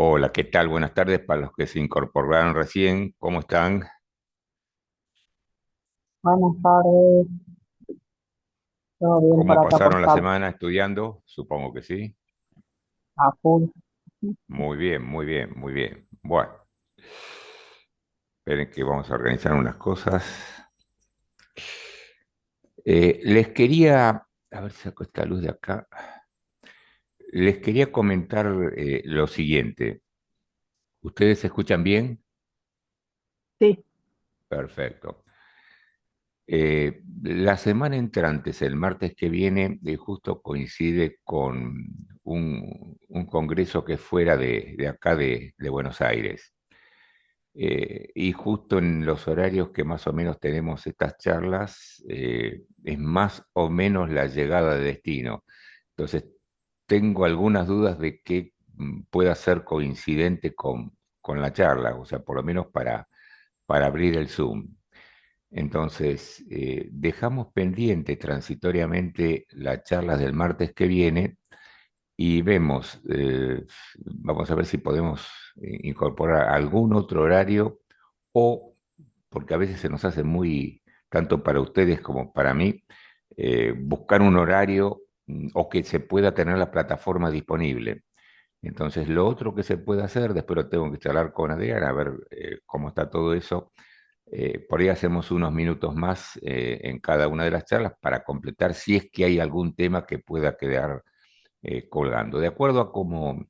Hola, ¿qué tal? Buenas tardes para los que se incorporaron recién. ¿Cómo están? Buenas tardes, todo bien ¿Cómo por acá por pasaron la estar semana estudiando? Supongo que sí. a full. Muy bien, muy bien, muy bien. Bueno, esperen que vamos a organizar unas cosas. Les quería, a ver si saco esta luz de acá. Les quería comentar lo siguiente. ¿Ustedes se escuchan bien? Sí, Perfecto. La semana entrante, el martes que viene, justo coincide con un congreso que es fuera de acá de Buenos Aires. Y justo en los horarios que más o menos tenemos estas charlas, es más o menos la llegada de destino. Entonces, tengo algunas dudas de que pueda ser coincidente con la charla, o sea, por lo menos para abrir el Zoom. Entonces, dejamos pendiente transitoriamente las charlas del martes que viene y vemos, vamos a ver si podemos incorporar algún otro horario o, porque a veces se nos hace muy, tanto para ustedes como para mí, buscar un horario o que se pueda tener la plataforma disponible. Entonces, lo otro que se puede hacer, después lo tengo que charlar con Adriana, a ver cómo está todo eso. Por ahí hacemos unos minutos más en cada una de las charlas para completar si es que hay algún tema que pueda quedar colgando. De acuerdo a cómo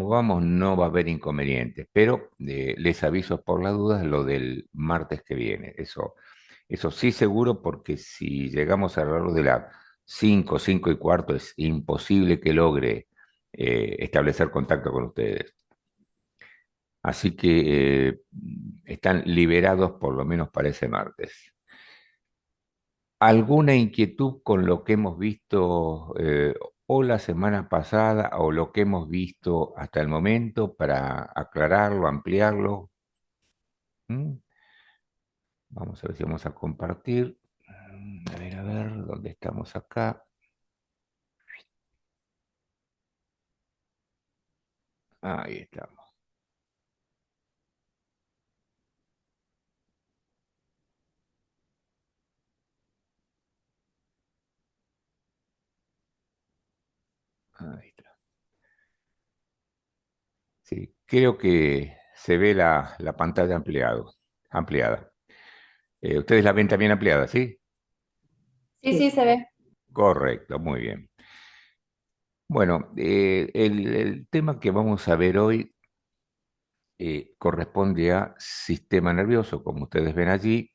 vamos, no va a haber inconvenientes, pero les aviso por las dudas lo del martes que viene. Eso sí seguro, porque si llegamos alrededor de las 5, 5 y cuarto, es imposible que logre establecer contacto con ustedes. Así que están liberados por lo menos para ese martes. ¿Alguna inquietud con lo que hemos visto o la semana pasada o lo que hemos visto hasta el momento para aclararlo, ampliarlo? ¿Mm? Vamos a ver si vamos a compartir. A ver, ¿dónde estamos acá? Ahí estamos. Ahí está. Sí, creo que se ve la pantalla ampliada. Ustedes la ven también ampliada, ¿sí? Sí, sí. sí, se ve. Correcto, muy bien. Bueno, el tema que vamos a ver hoy corresponde a sistema nervioso, como ustedes ven allí,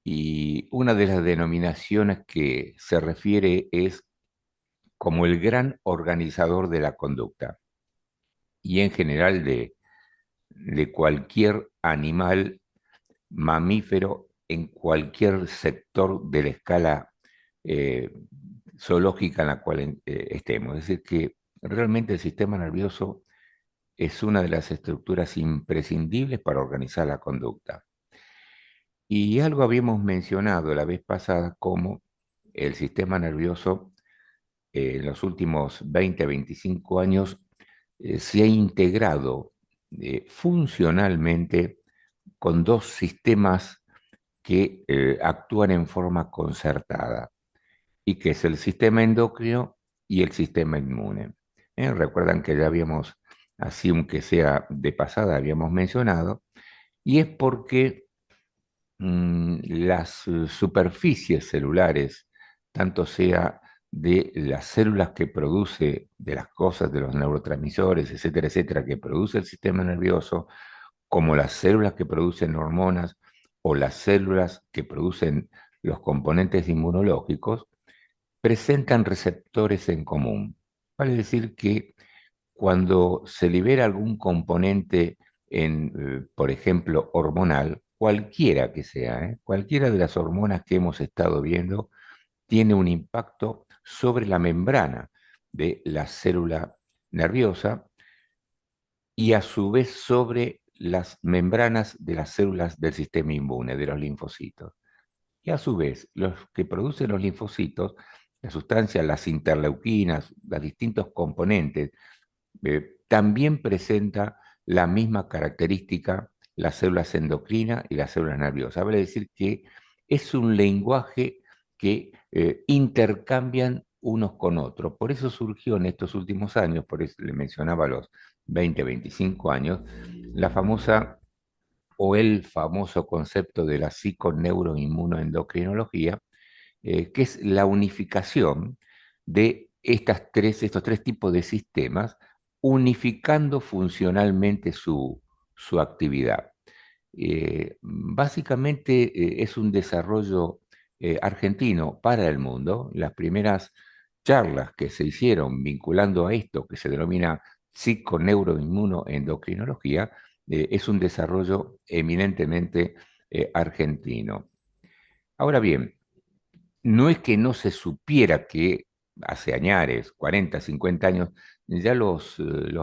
y una de las denominaciones que se refiere es como el gran organizador de la conducta y en general de cualquier animal mamífero en cualquier sector de la escala eh, zoológica en la cual estemos. Es decir, que realmente el sistema nervioso es una de las estructuras imprescindibles para organizar la conducta. Y algo habíamos mencionado la vez pasada, como el sistema nervioso en los últimos 20, 25 años se ha integrado funcionalmente con dos sistemas que actúan en forma concertada, y que es el sistema endocrino y el sistema inmune. Recuerdan que ya habíamos, así aunque sea de pasada, habíamos mencionado, y es porque las superficies celulares, tanto sea de las células que produce, de las cosas, de los neurotransmisores, etcétera, etcétera, que produce el sistema nervioso, como las células que producen hormonas o las células que producen los componentes inmunológicos, presentan receptores en común. Vale decir que cuando se libera algún componente por ejemplo, hormonal, cualquiera que sea, cualquiera de las hormonas que hemos estado viendo, tiene un impacto sobre la membrana de la célula nerviosa y a su vez sobre las membranas de las células del sistema inmune, de los linfocitos. Y a su vez, los que producen los linfocitos, las sustancias, las interleuquinas, los distintos componentes, también presenta la misma característica las células endocrinas y las células nerviosas. Vale decir que es un lenguaje que intercambian unos con otros. Por eso surgió en estos últimos años, por eso le mencionaba a los 20, 25 años, la famosa o el famoso concepto de la psiconeuroinmunoendocrinología, que es la unificación de estos tres tipos de sistemas, unificando funcionalmente su actividad. Básicamente es un desarrollo argentino para el mundo. Las primeras charlas que se hicieron vinculando a esto, que se denomina psiconeuroinmunoendocrinología, es un desarrollo eminentemente argentino. Ahora bien, no es que no se supiera que hace años, 40, 50 años, ya los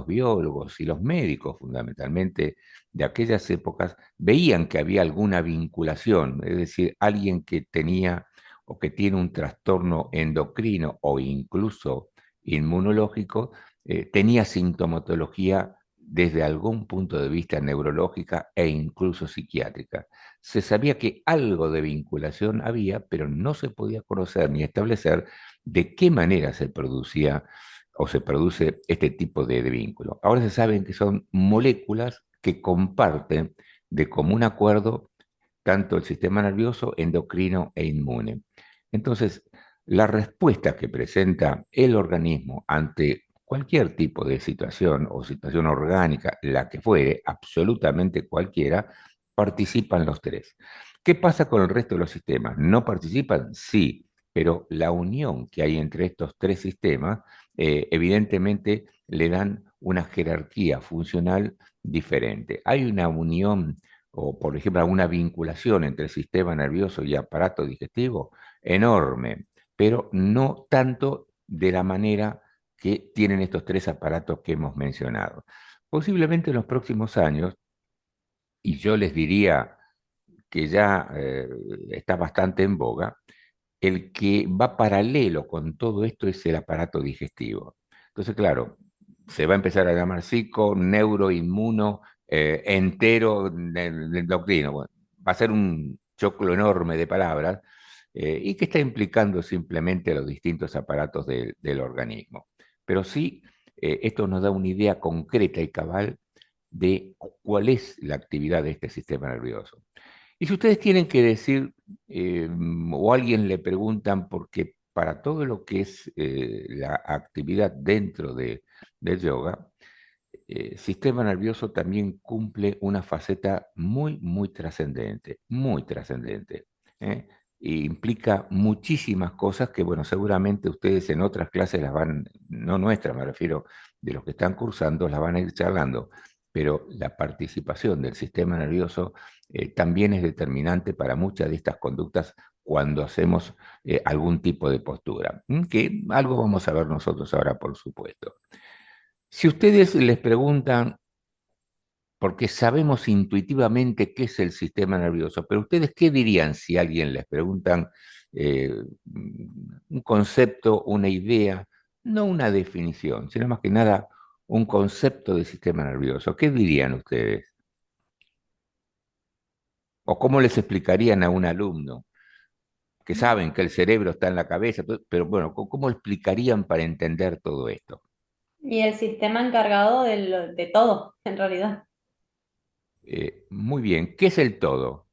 biólogos y los médicos fundamentalmente de aquellas épocas veían que había alguna vinculación, es decir, alguien que tenía o que tiene un trastorno endocrino o incluso inmunológico, tenía sintomatología desde algún punto de vista neurológica e incluso psiquiátrica. Se sabía que algo de vinculación había, pero no se podía conocer ni establecer de qué manera se producía o se produce este tipo de vínculo. Ahora se saben que son moléculas que comparten de común acuerdo tanto el sistema nervioso, endocrino e inmune. Entonces, la respuesta que presenta el organismo ante cualquier tipo de situación o situación orgánica, la que fuere, absolutamente cualquiera, participan los tres. ¿Qué pasa con el resto de los sistemas? ¿No participan? Sí, pero la unión que hay entre estos tres sistemas, evidentemente le dan una jerarquía funcional diferente. Hay una unión o, por ejemplo, alguna vinculación entre sistema nervioso y aparato digestivo enorme, pero no tanto de la manera que tienen estos tres aparatos que hemos mencionado. Posiblemente en los próximos años, y yo les diría que ya está bastante en boga, el que va paralelo con todo esto es el aparato digestivo. Entonces, claro, se va a empezar a llamar psico, neuro, inmuno, entero, endocrino. Bueno, va a ser un choclo enorme de palabras y que está implicando simplemente los distintos aparatos del organismo. Pero sí, esto nos da una idea concreta y cabal de cuál es la actividad de este sistema nervioso. Y si ustedes tienen que decir, o alguien le preguntan, porque para todo lo que es la actividad dentro del yoga, sistema nervioso también cumple una faceta muy, muy trascendente. ¿Eh? E implica muchísimas cosas que, bueno, seguramente ustedes en otras clases las van, no nuestras, me refiero, de los que están cursando, las van a ir charlando, pero la participación del sistema nervioso también es determinante para muchas de estas conductas cuando hacemos algún tipo de postura, que algo vamos a ver nosotros ahora, por supuesto. Si ustedes les preguntan, porque sabemos intuitivamente qué es el sistema nervioso, pero ustedes qué dirían si alguien les preguntan un concepto, una idea, no una definición, sino más que nada un concepto de sistema nervioso? ¿Qué dirían ustedes? ¿O cómo les explicarían a un alumno que saben que el cerebro está en la cabeza, pero bueno, cómo explicarían para entender todo esto? Y el sistema encargado de todo, en realidad. Muy bien, ¿qué es el todo?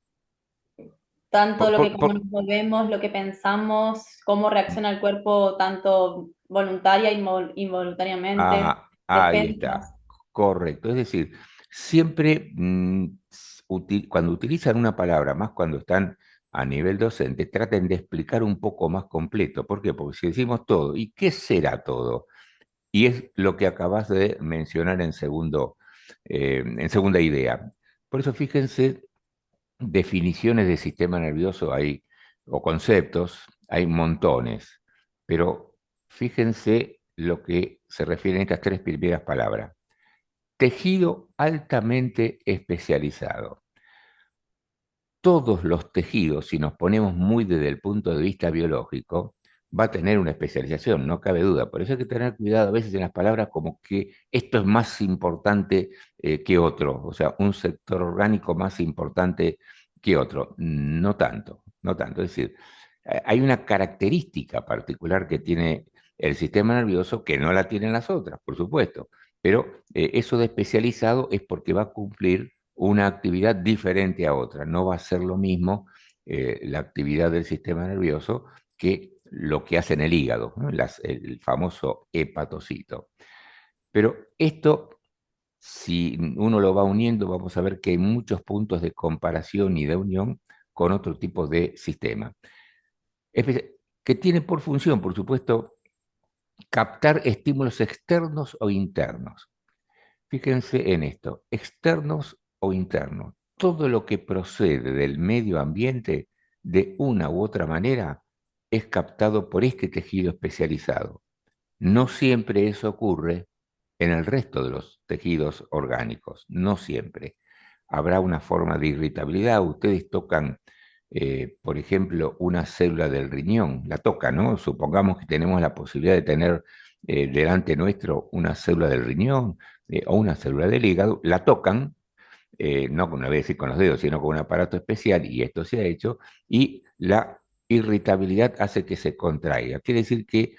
Tanto Por- lo que por- cómo por- nos movemos, lo que pensamos, cómo reacciona el cuerpo, tanto voluntaria y involuntariamente, Ahí está, defensas. correcto. Es decir, siempre cuando utilizan una palabra, más cuando están a nivel docente, traten de explicar un poco más completo. ¿Por qué? Porque si decimos todo, ¿y qué será todo? Y es lo que acabas de mencionar en segunda idea. Por eso fíjense, definiciones de sistema nervioso hay, o conceptos, hay montones, pero fíjense lo que se refieren a estas tres primeras palabras. Tejido altamente especializado. Todos los tejidos, si nos ponemos muy desde el punto de vista biológico, va a tener una especialización, no cabe duda. Por eso hay que tener cuidado a veces en las palabras como que esto es más importante que otro, o sea, un sector orgánico más importante que otro. No tanto, no tanto. Es decir, hay una característica particular que tiene el sistema nervioso que no la tienen las otras, por supuesto, pero eso de especializado es porque va a cumplir una actividad diferente a otra, no va a ser lo mismo la actividad del sistema nervioso que lo que hace en el hígado, ¿no? El famoso hepatocito. Pero esto, si uno lo va uniendo, vamos a ver que hay muchos puntos de comparación y de unión con otro tipo de sistema, que tiene por función, por supuesto, captar estímulos externos o internos. Fíjense en esto, externos o internos. Todo lo que procede del medio ambiente, de una u otra manera, es captado por este tejido especializado. No siempre eso ocurre en el resto de los tejidos orgánicos, no siempre. Habrá una forma de irritabilidad. Ustedes tocan, por ejemplo, una célula del riñón, la tocan, ¿no? Supongamos que tenemos la posibilidad de tener delante nuestro una célula del riñón o una célula del hígado, la tocan, no con una vez y con los dedos, sino con un aparato especial, y esto se ha hecho, y la irritabilidad hace que se contraiga. Quiere decir que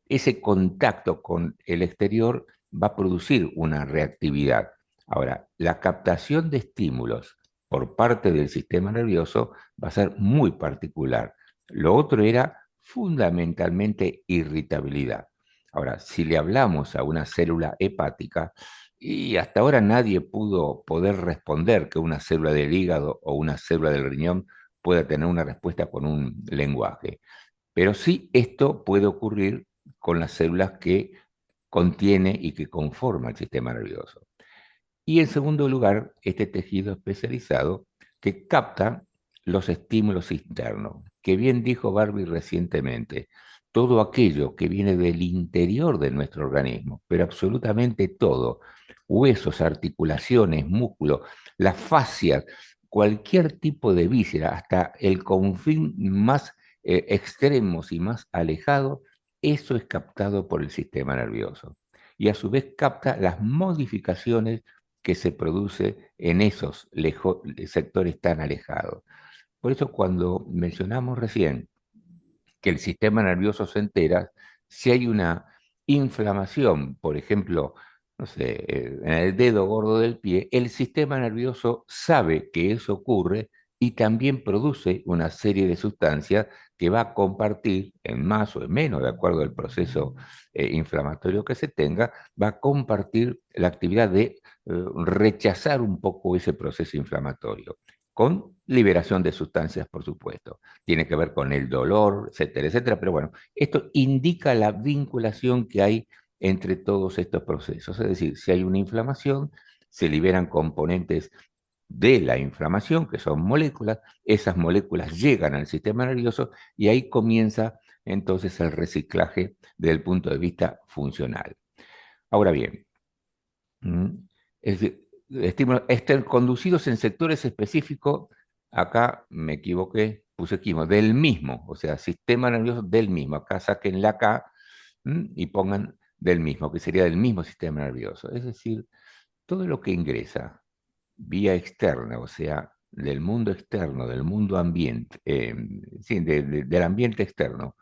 ese contacto con el exterior va a producir una reactividad. Ahora, la captación de estímulos por parte del sistema nervioso va a ser muy particular. Lo otro era fundamentalmente irritabilidad. Ahora, si le hablamos a una célula hepática, y hasta ahora nadie pudo poder responder que una célula del hígado o una célula del riñón pueda tener una respuesta con un lenguaje. Pero sí esto puede ocurrir con las células que contiene y que conforma el sistema nervioso. Y en segundo lugar, este tejido especializado que capta los estímulos internos, que bien dijo Barbie recientemente, todo aquello que viene del interior de nuestro organismo, pero absolutamente todo, huesos, articulaciones, músculos, las fascias, cualquier tipo de víscera, hasta el confín más extremos y más alejado, eso es captado por el sistema nervioso. Y a su vez capta las modificaciones que se produce en esos sectores tan alejados. Por eso cuando mencionamos recién que el sistema nervioso se entera, si hay una inflamación, por ejemplo, no sé, en el dedo gordo del pie, el sistema nervioso sabe que eso ocurre y también produce una serie de sustancias que va a compartir en más o en menos, de acuerdo al proceso inflamatorio que se tenga, va a compartir la actividad de rechazar un poco ese proceso inflamatorio, con liberación de sustancias, por supuesto. Tiene que ver con el dolor, etcétera, etcétera, pero bueno, esto indica la vinculación que hay entre todos estos procesos. Es decir, si hay una inflamación, se liberan componentes de la inflamación, que son moléculas, esas moléculas llegan al sistema nervioso y ahí comienza entonces el reciclaje desde el punto de vista funcional. Ahora bien, es decir, estímulos conducidos en sectores específicos, acá me equivoqué, puse quimo, del mismo, o sea, sistema nervioso del mismo. Acá saquen la K y pongan del mismo, que sería del mismo sistema nervioso. Es decir, todo lo que ingresa vía externa, o sea, del mundo externo, del mundo ambiente, sí, del ambiente externo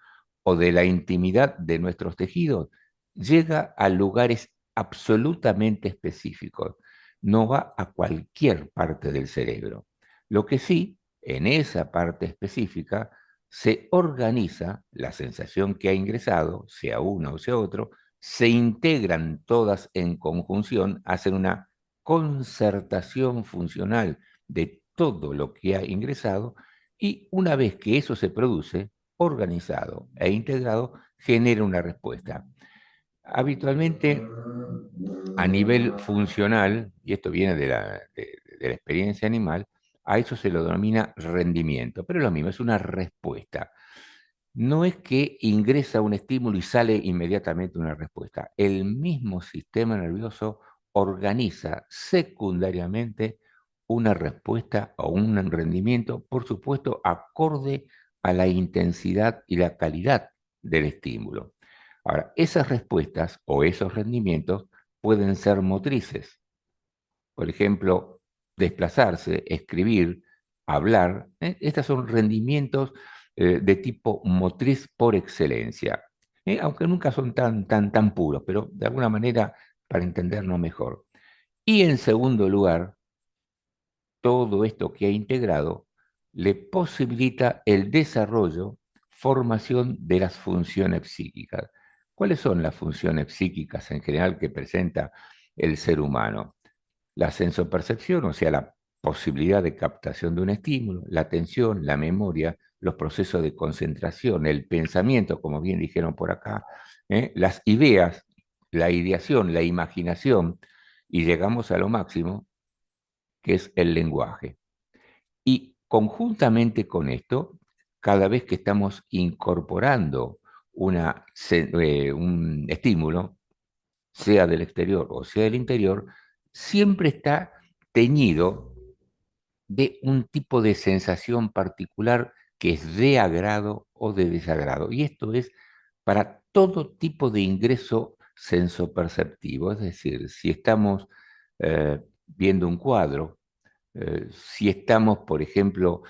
o de la intimidad de nuestros tejidos, llega a lugares absolutamente específicos, no va a cualquier parte del cerebro. Lo que sí, en esa parte específica, se organiza la sensación que ha ingresado, sea uno o sea otro, se integran todas en conjunción, hacen una concertación funcional de todo lo que ha ingresado y una vez que eso se produce, organizado e integrado, genera una respuesta. Habitualmente, a nivel funcional, y esto viene de la experiencia animal, a eso se lo denomina rendimiento, pero es lo mismo, es una respuesta. No es que ingresa un estímulo y sale inmediatamente una respuesta. El mismo sistema nervioso organiza secundariamente una respuesta o un rendimiento, por supuesto, acorde a la intensidad y la calidad del estímulo. Ahora, esas respuestas o esos rendimientos pueden ser motrices. Por ejemplo, desplazarse, escribir, hablar. Estos son rendimientos de tipo motriz por excelencia. Aunque nunca son tan puros, pero de alguna manera para entendernos mejor. Y en segundo lugar, todo esto que ha integrado le posibilita el desarrollo, formación de las funciones psíquicas. ¿Cuáles son las funciones psíquicas en general que presenta el ser humano? La sensopercepción, o sea, la posibilidad de captación de un estímulo, la atención, la memoria, los procesos de concentración, el pensamiento, como bien dijeron por acá, las ideas, la ideación, la imaginación, y llegamos a lo máximo, que es el lenguaje. Y conjuntamente con esto, cada vez que estamos incorporando un estímulo, sea del exterior o sea del interior, siempre está teñido de un tipo de sensación particular que es de agrado o de desagrado. Y esto es para todo tipo de ingreso sensoperceptivo. Es decir, si estamos viendo un cuadro, si estamos, por ejemplo,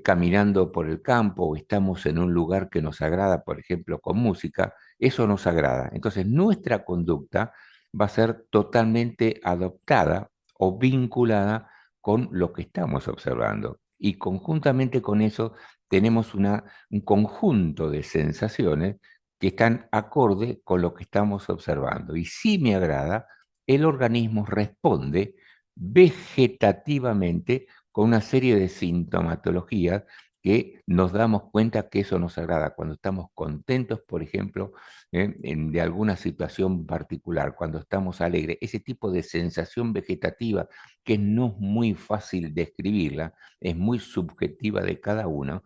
caminando por el campo o estamos en un lugar que nos agrada, por ejemplo, con música, eso nos agrada. Entonces, nuestra conducta va a ser totalmente adoptada o vinculada con lo que estamos observando. Y conjuntamente con eso tenemos un conjunto de sensaciones que están acorde con lo que estamos observando. Y si me agrada, el organismo responde vegetativamente con una serie de sintomatologías que nos damos cuenta que eso nos agrada. Cuando estamos contentos, por ejemplo, de alguna situación particular, cuando estamos alegres, ese tipo de sensación vegetativa que no es muy fácil describirla, es muy subjetiva de cada uno,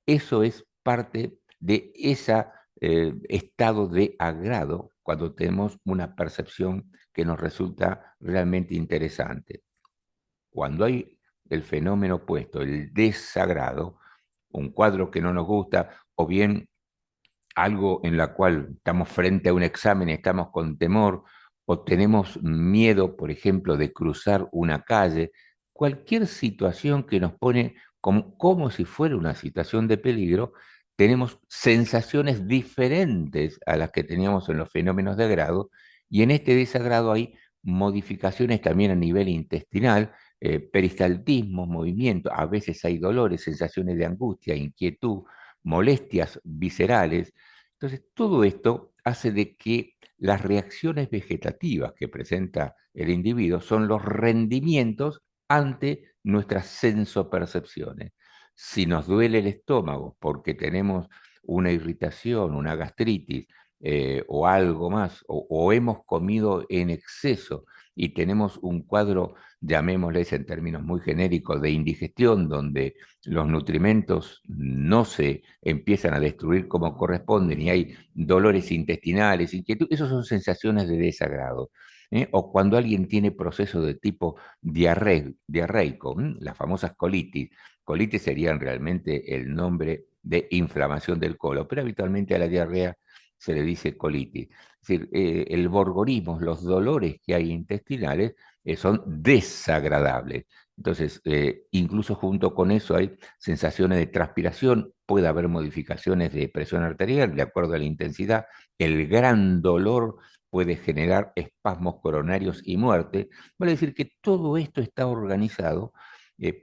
eso es parte de ese estado de agrado cuando tenemos una percepción que nos resulta realmente interesante. Cuando hay el fenómeno opuesto, el desagrado, un cuadro que no nos gusta, o bien algo en la cual estamos frente a un examen y estamos con temor, o tenemos miedo, por ejemplo, de cruzar una calle, cualquier situación que nos pone como si fuera una situación de peligro, tenemos sensaciones diferentes a las que teníamos en los fenómenos de agrado, y en este desagrado hay modificaciones también a nivel intestinal, peristaltismo, movimiento, a veces hay dolores, sensaciones de angustia, inquietud, molestias viscerales. Entonces, todo esto hace de que las reacciones vegetativas que presenta el individuo son los rendimientos ante nuestras sensopercepciones. Si nos duele el estómago porque tenemos una irritación, una gastritis o algo más, o hemos comido en exceso y tenemos un cuadro, llamémosles en términos muy genéricos, de indigestión, donde los nutrimentos no se empiezan a destruir como corresponden y hay dolores intestinales, inquietud, esas son sensaciones de desagrado. O cuando alguien tiene proceso de tipo diarreico, las famosas colitis. Colitis serían realmente el nombre de inflamación del colon, pero habitualmente a la diarrea se le dice colitis. Es decir, el borgorismo, los dolores que hay intestinales son desagradables. Entonces, incluso junto con eso hay sensaciones de transpiración, puede haber modificaciones de presión arterial de acuerdo a la intensidad, el gran dolor puede generar espasmos coronarios y muerte. Vale decir que todo esto está organizado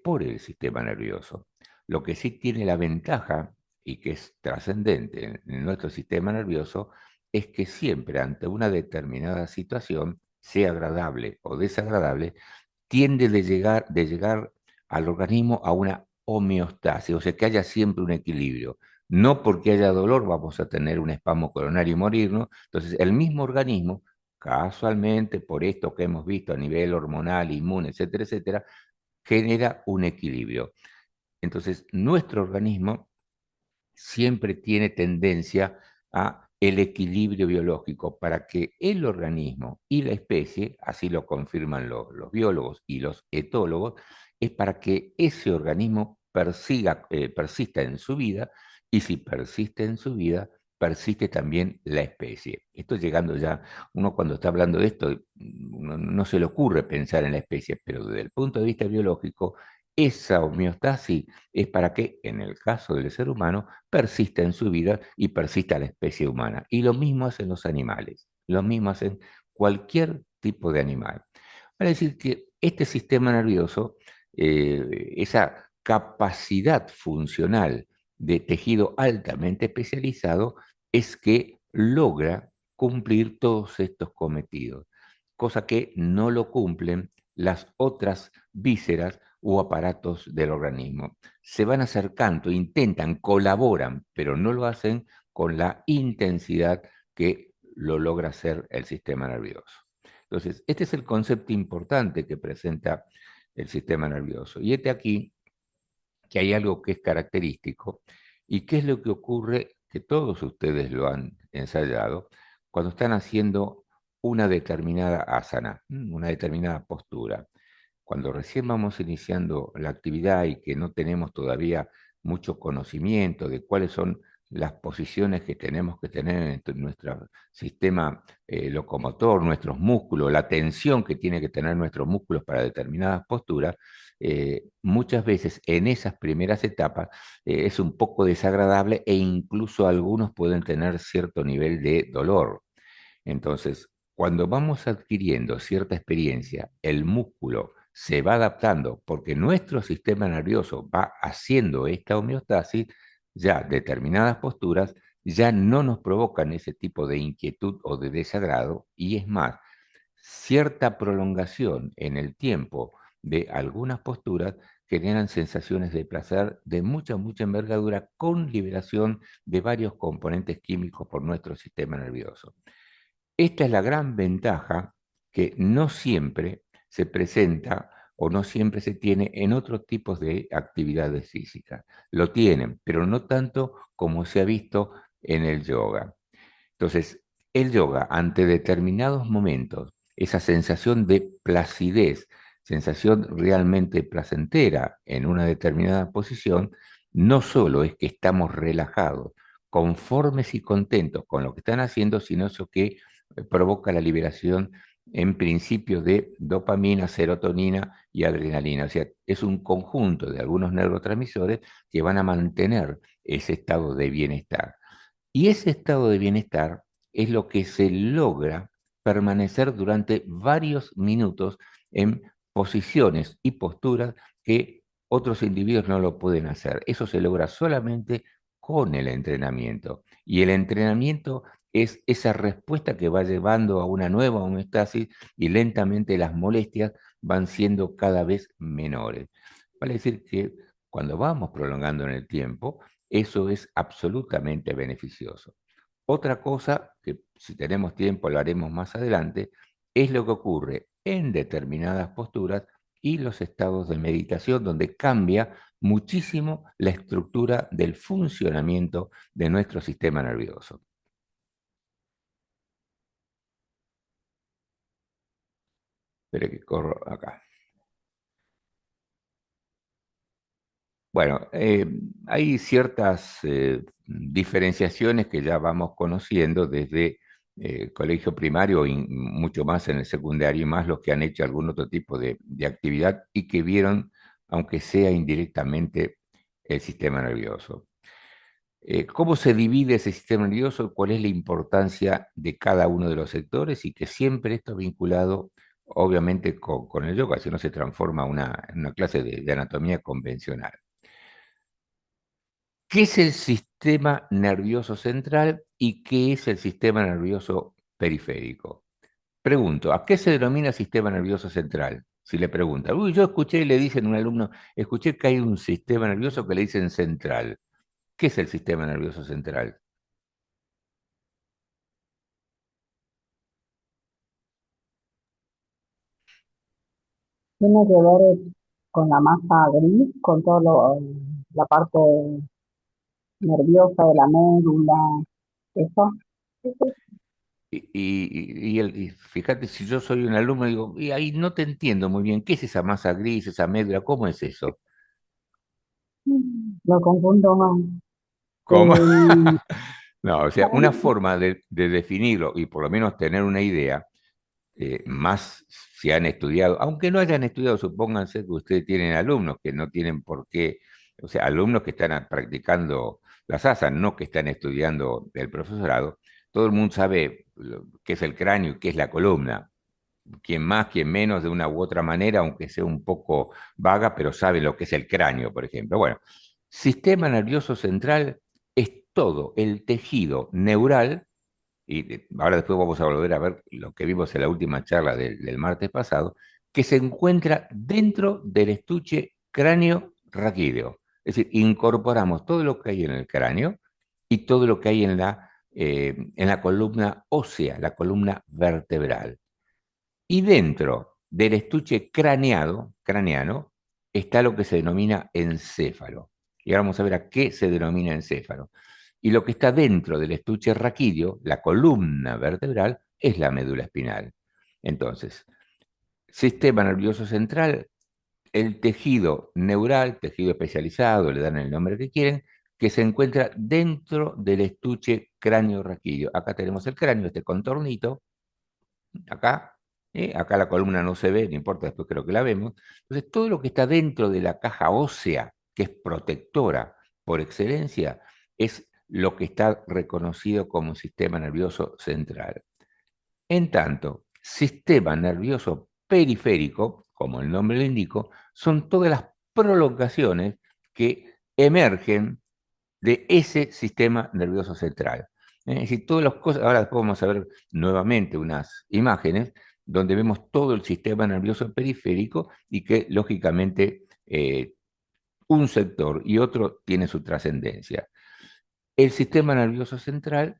por el sistema nervioso. Lo que sí tiene la ventaja, y que es trascendente en nuestro sistema nervioso, es que siempre ante una determinada situación, sea agradable o desagradable, tiende de llegar al organismo a una homeostasis, o sea, que haya siempre un equilibrio. No porque haya dolor vamos a tener un espasmo coronario y morirnos. Entonces, el mismo organismo, casualmente, por esto que hemos visto a nivel hormonal, inmune, etcétera, etcétera, genera un equilibrio. Entonces, nuestro organismo siempre tiene tendencia a el equilibrio biológico para que el organismo y la especie, así lo confirman los biólogos y los etólogos, es para que ese organismo persista en su vida, y si persiste en su vida, persiste también la especie. Esto llegando ya, uno cuando está hablando de esto, no se le ocurre pensar en la especie, pero desde el punto de vista biológico, esa homeostasis es para que, en el caso del ser humano, persista en su vida y persista la especie humana. Y lo mismo hacen los animales, lo mismo hacen cualquier tipo de animal. Para decir que este sistema nervioso, esa capacidad funcional de tejido altamente especializado, es que logra cumplir todos estos cometidos, cosa que no lo cumplen las otras vísceras o aparatos del organismo. Se van acercando, intentan, colaboran, pero no lo hacen con la intensidad que lo logra hacer el sistema nervioso. Entonces, este es el concepto importante que presenta el sistema nervioso. Y este aquí, que hay algo que es característico, y qué es lo que ocurre, que todos ustedes lo han ensayado, cuando están haciendo una determinada asana, una determinada postura. Cuando recién vamos iniciando la actividad y que no tenemos todavía mucho conocimiento de cuáles son las posiciones que tenemos que tener en nuestro sistema locomotor, nuestros músculos, la tensión que tiene que tener nuestros músculos para determinadas posturas, muchas veces en esas primeras etapas es un poco desagradable e incluso algunos pueden tener cierto nivel de dolor. Entonces, cuando vamos adquiriendo cierta experiencia, el músculo se va adaptando porque nuestro sistema nervioso va haciendo esta homeostasis, ya determinadas posturas ya no nos provocan ese tipo de inquietud o de desagrado, y es más, cierta prolongación en el tiempo de algunas posturas generan sensaciones de placer de mucha, mucha envergadura con liberación de varios componentes químicos por nuestro sistema nervioso. Esta es la gran ventaja que no siempre se presenta o no siempre se tiene en otros tipos de actividades físicas. Lo tienen, pero no tanto como se ha visto en el yoga. Entonces, el yoga, ante determinados momentos, esa sensación de placidez, sensación realmente placentera en una determinada posición, no solo es que estamos relajados, conformes y contentos con lo que están haciendo, sino eso que provoca la liberación en principio de dopamina, serotonina y adrenalina. O sea, es un conjunto de algunos neurotransmisores que van a mantener ese estado de bienestar. Y ese estado de bienestar es lo que se logra permanecer durante varios minutos en posiciones y posturas que otros individuos no lo pueden hacer. Eso se logra solamente con el entrenamiento. Y el entrenamiento es esa respuesta que va llevando a una nueva homeostasis y lentamente las molestias van siendo cada vez menores. Vale decir que cuando vamos prolongando en el tiempo, eso es absolutamente beneficioso. Otra cosa, que si tenemos tiempo lo haremos más adelante, es lo que ocurre en determinadas posturas y los estados de meditación, donde cambia muchísimo la estructura del funcionamiento de nuestro sistema nervioso. Espere que corro acá. Bueno, hay ciertas diferenciaciones que ya vamos conociendo desde colegio primario y mucho más en el secundario, y más los que han hecho algún otro tipo de actividad y que vieron, aunque sea indirectamente, el sistema nervioso. ¿Cómo se divide ese sistema nervioso? ¿Cuál es la importancia de cada uno de los sectores? Y que siempre esto vinculado, obviamente, con el yoga, si no se transforma en una clase de anatomía convencional. ¿Qué es el sistema nervioso central y qué es el sistema nervioso periférico? Pregunto, ¿a qué se denomina sistema nervioso central? Si le preguntan, uy, yo escuché, le dicen a un alumno, escuché que hay un sistema nervioso que le dicen central. ¿Qué es el sistema nervioso central? Tiene que ver con la masa gris, con todo la parte nerviosa de la médula, eso. Y fíjate, si yo soy un alumno, digo, y ahí no te entiendo muy bien, ¿qué es esa masa gris, esa médula? ¿Cómo es eso? Lo confundo más. ¿Cómo? Eh, No, o sea, una forma de definirlo y por lo menos tener una idea, más si han estudiado, aunque no hayan estudiado, supónganse que ustedes tienen alumnos que no tienen por qué, o sea, alumnos que están practicando las ASA, no que están estudiando el profesorado, todo el mundo sabe qué es el cráneo y qué es la columna. Quien más, quien menos, de una u otra manera, aunque sea un poco vaga, pero sabe lo que es el cráneo, por ejemplo. Bueno, sistema nervioso central es todo el tejido neural, y ahora después vamos a volver a ver lo que vimos en la última charla del martes pasado, que se encuentra dentro del estuche cráneo-raquídeo. Es decir, incorporamos todo lo que hay en el cráneo y todo lo que hay en la columna ósea, la columna vertebral. Y dentro del estuche craneano, está lo que se denomina encéfalo. Y ahora vamos a ver a qué se denomina encéfalo. Y lo que está dentro del estuche raquídeo, la columna vertebral, es la médula espinal. Entonces, sistema nervioso central, el tejido neural, tejido especializado, le dan el nombre que quieren, que se encuentra dentro del estuche cráneo raquídeo. Acá tenemos el cráneo, este contornito, acá, acá la columna no se ve, no importa, después creo que la vemos. Entonces, todo lo que está dentro de la caja ósea, que es protectora por excelencia, es lo que está reconocido como sistema nervioso central. En tanto, sistema nervioso periférico, como el nombre lo indica, son todas las prolongaciones que emergen de ese sistema nervioso central. Es decir, todas las cosas, ahora después vamos a ver nuevamente unas imágenes donde vemos todo el sistema nervioso periférico y que lógicamente un sector y otro tiene su trascendencia. El sistema nervioso central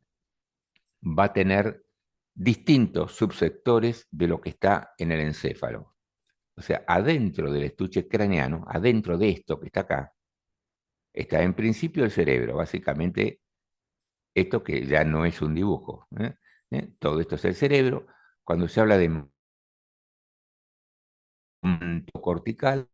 va a tener distintos subsectores de lo que está en el encéfalo. O sea, adentro del estuche craneano, adentro de esto que está acá, está en principio el cerebro, básicamente esto que ya no es un dibujo. Todo esto es el cerebro. Cuando se habla de manto cortical,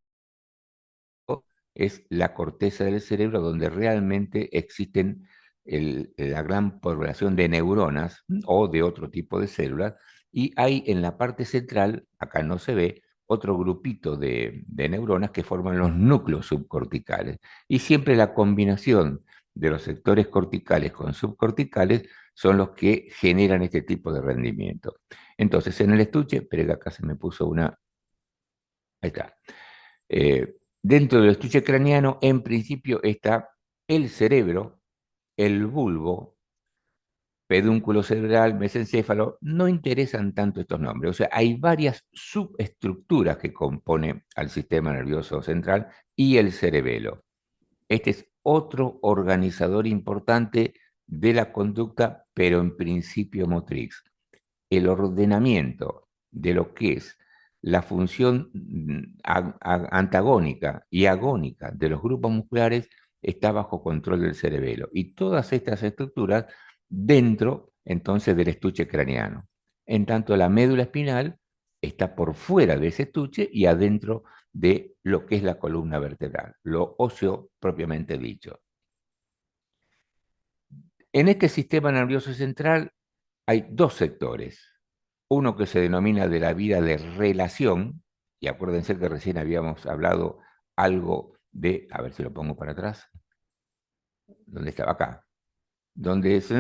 es la corteza del cerebro donde realmente existen la gran población de neuronas o de otro tipo de células, y hay en la parte central, acá no se ve, otro grupito de neuronas que forman los núcleos subcorticales. Y siempre la combinación de los sectores corticales con subcorticales son los que generan este tipo de rendimiento. Entonces, en el estuche, pero que acá se me puso una, ahí está. Dentro del estuche craneano, en principio, está el cerebro, el bulbo, pedúnculo cerebral, mesencéfalo. No interesan tanto estos nombres. O sea, hay varias subestructuras que componen al sistema nervioso central y el cerebelo. Este es otro organizador importante de la conducta, pero en principio motriz. El ordenamiento de lo que es la función antagónica y agónica de los grupos musculares está bajo control del cerebelo. Y todas estas estructuras dentro, entonces, del estuche craneano. En tanto, la médula espinal está por fuera de ese estuche y adentro de lo que es la columna vertebral, lo óseo propiamente dicho. En este sistema nervioso central hay dos sectores. Uno que se denomina de la vida de relación, y acuérdense que recién habíamos hablado algo de, a ver si lo pongo para atrás, ¿dónde estaba acá? Donde es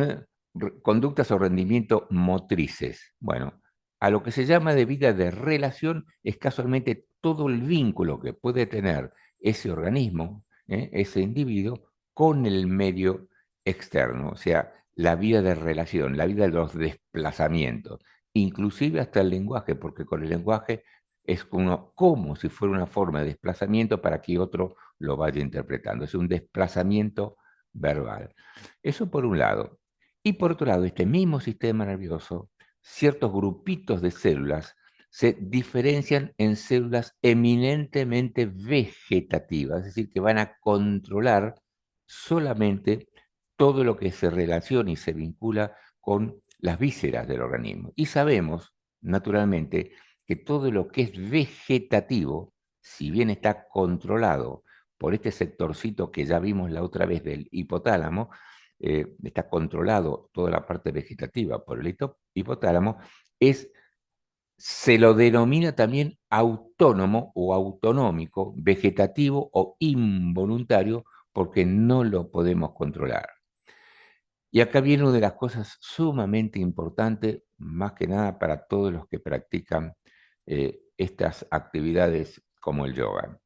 conductas o rendimiento motrices. Bueno, a lo que se llama de vida de relación es casualmente todo el vínculo que puede tener ese organismo, ese individuo, con el medio externo, o sea, la vida de relación, la vida de los desplazamientos, inclusive hasta el lenguaje, porque con el lenguaje es como si fuera una forma de desplazamiento para que otro lo vaya interpretando. Es un desplazamiento verbal. Eso por un lado. Y por otro lado, este mismo sistema nervioso, ciertos grupitos de células se diferencian en células eminentemente vegetativas, es decir, que van a controlar solamente todo lo que se relaciona y se vincula con las vísceras del organismo. Y sabemos, naturalmente, que todo lo que es vegetativo, si bien está controlado por este sectorcito que ya vimos la otra vez del hipotálamo, está controlado toda la parte vegetativa por el hipotálamo, se lo denomina también autónomo o autonómico, vegetativo o involuntario, porque no lo podemos controlar. Y acá viene una de las cosas sumamente importantes, más que nada para todos los que practican estas actividades como el yoga.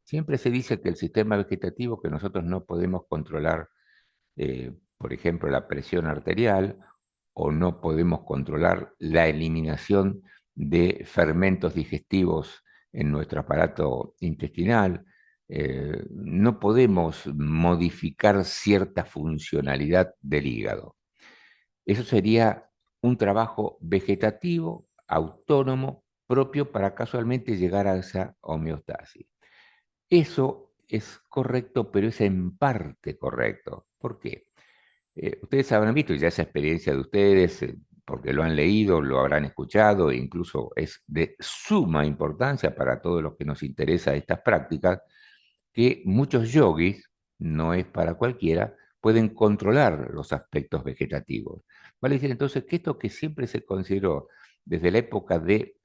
Siempre se dice que el sistema vegetativo, que nosotros no podemos controlar, por ejemplo, la presión arterial, o no podemos controlar la eliminación de fermentos digestivos en nuestro aparato intestinal, no podemos modificar cierta funcionalidad del hígado. Eso sería un trabajo vegetativo, autónomo, propio para casualmente llegar a esa homeostasis. Eso es correcto, pero es en parte correcto. ¿Por qué? Ustedes habrán visto ya esa experiencia de ustedes, porque lo han leído, lo habrán escuchado, e incluso es de suma importancia para todos los que nos interesa estas prácticas, que muchos yogis, no es para cualquiera, pueden controlar los aspectos vegetativos. Vale decir entonces que esto que siempre se consideró desde la época de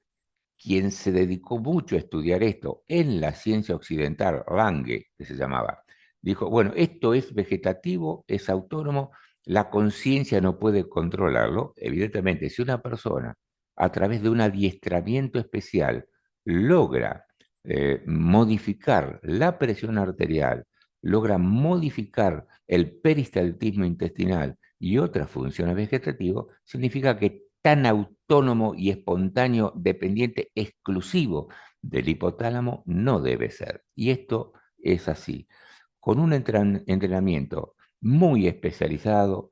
quien se dedicó mucho a estudiar esto en la ciencia occidental, Lange, que se llamaba, dijo, bueno, esto es vegetativo, es autónomo, la conciencia no puede controlarlo. Evidentemente, si una persona, a través de un adiestramiento especial, logra modificar la presión arterial, logra modificar el peristaltismo intestinal y otras funciones vegetativas, significa que tan autónomo y espontáneo, dependiente, exclusivo del hipotálamo no debe ser. Y esto es así. Con un entrenamiento muy especializado,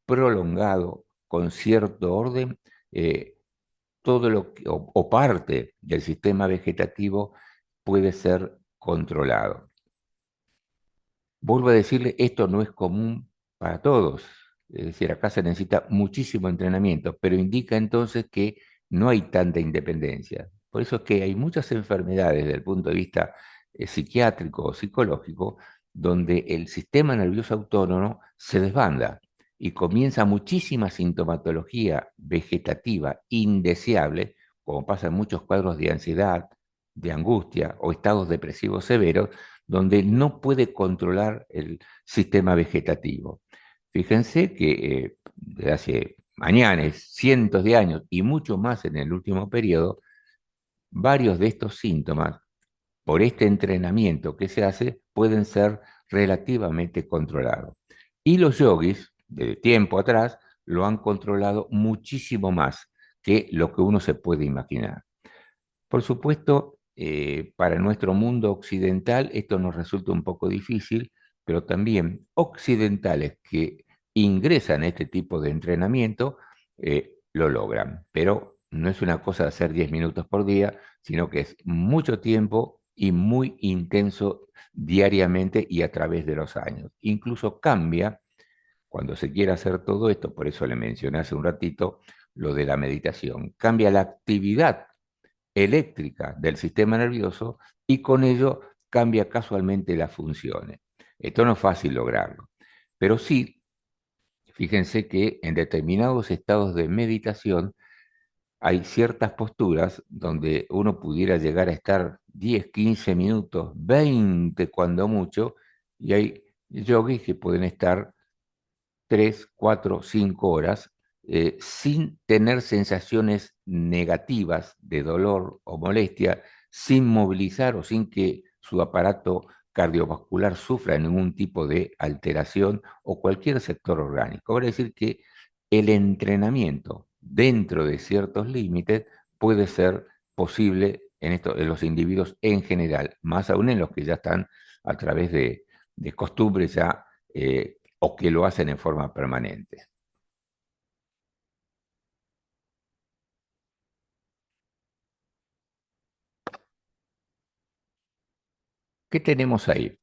prolongado, con cierto orden, todo lo que, o parte del sistema vegetativo puede ser controlado. Vuelvo a decirle, esto no es común para todos. Es decir, acá se necesita muchísimo entrenamiento, pero indica entonces que no hay tanta independencia. Por eso es que hay muchas enfermedades desde el punto de vista psiquiátrico o psicológico donde el sistema nervioso autónomo se desbanda y comienza muchísima sintomatología vegetativa indeseable, como pasa en muchos cuadros de ansiedad, de angustia o estados depresivos severos, donde no puede controlar el sistema vegetativo. Fíjense que desde hace mañanes, cientos de años y mucho más en el último periodo, varios de estos síntomas, por este entrenamiento que se hace, pueden ser relativamente controlados. Y los yogis, de tiempo atrás, lo han controlado muchísimo más que lo que uno se puede imaginar. Por supuesto, para nuestro mundo occidental esto nos resulta un poco difícil, pero también occidentales que ingresan a este tipo de entrenamiento lo logran. Pero no es una cosa de hacer 10 minutos por día, sino que es mucho tiempo y muy intenso diariamente y a través de los años. Incluso cambia cuando se quiere hacer todo esto, por eso le mencioné hace un ratito lo de la meditación, cambia la actividad eléctrica del sistema nervioso y con ello cambia casualmente las funciones. Esto no es fácil lograrlo, pero sí, fíjense que en determinados estados de meditación hay ciertas posturas donde uno pudiera llegar a estar 10, 15 minutos, 20 cuando mucho, y hay yogis que pueden estar 3, 4, 5 horas sin tener sensaciones negativas de dolor o molestia, sin movilizar o sin que su aparato cardiovascular sufra ningún tipo de alteración o cualquier sector orgánico. Quiere decir que el entrenamiento dentro de ciertos límites puede ser posible en los individuos en general, más aún en los que ya están a través de costumbres ya o que lo hacen en forma permanente. ¿Qué tenemos ahí?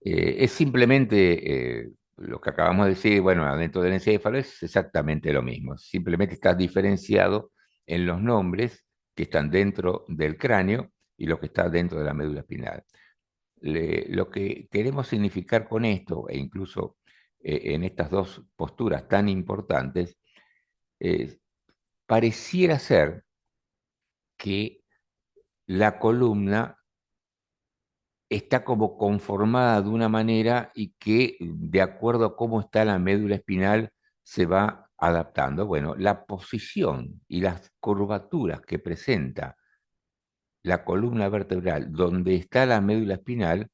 Es simplemente lo que acabamos de decir, bueno, adentro del encéfalo es exactamente lo mismo, simplemente está diferenciado en los nombres que están dentro del cráneo y lo que está dentro de la médula espinal. lo que queremos significar con esto, e incluso en estas dos posturas tan importantes, eh, pareciera ser que la columna está como conformada de una manera y que de acuerdo a cómo está la médula espinal se va adaptando. Bueno, la posición y las curvaturas que presenta la columna vertebral donde está la médula espinal,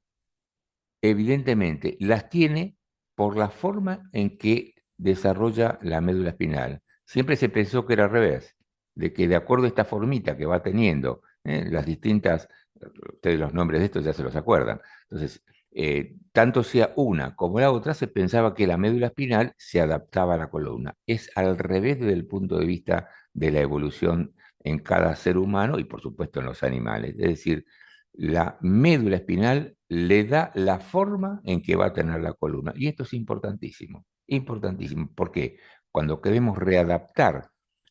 evidentemente las tiene por la forma en que desarrolla la médula espinal. Siempre se pensó que era al revés, de que de acuerdo a esta formita que va teniendo, las distintas, ustedes los nombres de estos ya se los acuerdan, entonces, tanto sea una como la otra, se pensaba que la médula espinal se adaptaba a la columna. Es al revés desde el punto de vista de la evolución en cada ser humano y por supuesto en los animales. Es decir, la médula espinal le da la forma en que va a tener la columna. Y esto es importantísimo, importantísimo, porque cuando queremos readaptar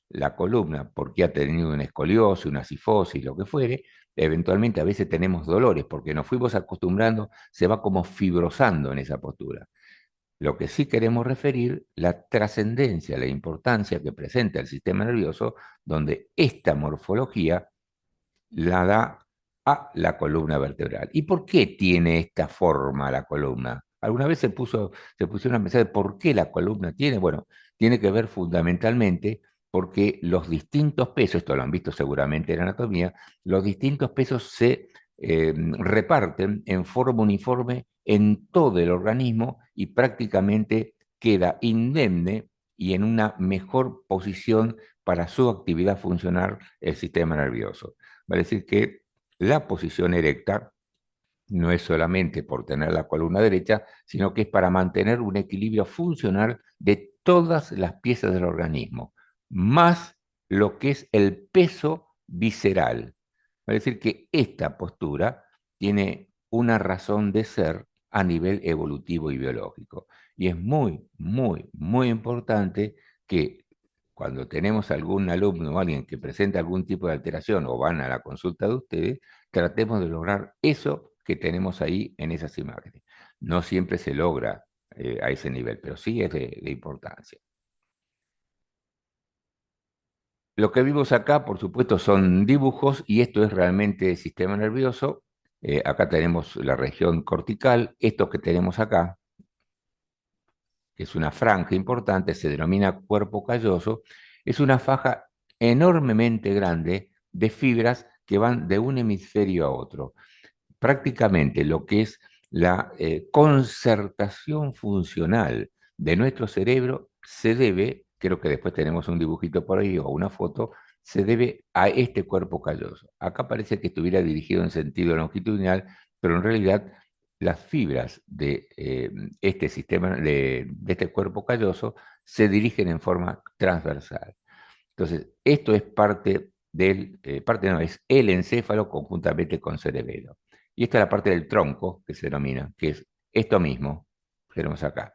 la columna porque ha tenido una escoliosis, una cifosis, lo que fuere, eventualmente a veces tenemos dolores porque nos fuimos acostumbrando, se va como fibrosando en esa postura. Lo que sí queremos referir, la trascendencia, la importancia que presenta el sistema nervioso, donde esta morfología la da a la columna vertebral. ¿Y por qué tiene esta forma la columna? ¿Alguna vez se pusieron a pensar de por qué la columna tiene? Bueno, tiene que ver fundamentalmente porque los distintos pesos, esto lo han visto seguramente en anatomía, los distintos pesos se reparten en forma uniforme en todo el organismo y prácticamente queda indemne y en una mejor posición para su actividad funcional el sistema nervioso. Va a decir que la posición erecta no es solamente por tener la columna derecha, sino que es para mantener un equilibrio funcional de todas las piezas del organismo, más lo que es el peso visceral. Va a decir que esta postura tiene una razón de ser a nivel evolutivo y biológico. Y es muy, muy, muy importante que cuando tenemos algún alumno o alguien que presenta algún tipo de alteración o van a la consulta de ustedes, tratemos de lograr eso que tenemos ahí en esas imágenes. No siempre se logra a ese nivel, pero sí es de importancia. Lo que vimos acá, por supuesto, son dibujos y esto es realmente el sistema nervioso. Acá tenemos la región cortical. Esto que tenemos acá, que es una franja importante, se denomina cuerpo calloso, es una faja enormemente grande de fibras que van de un hemisferio a otro. Prácticamente lo que es la concertación funcional de nuestro cerebro se debe, creo que después tenemos un dibujito por ahí o una foto, se debe a este cuerpo calloso. Acá parece que estuviera dirigido en sentido longitudinal, pero en realidad las fibras de este sistema, de este cuerpo calloso, se dirigen en forma transversal. Entonces, esto es parte no, es el encéfalo conjuntamente con cerebelo. Y esta es la parte del tronco que se denomina, que es esto mismo que tenemos acá.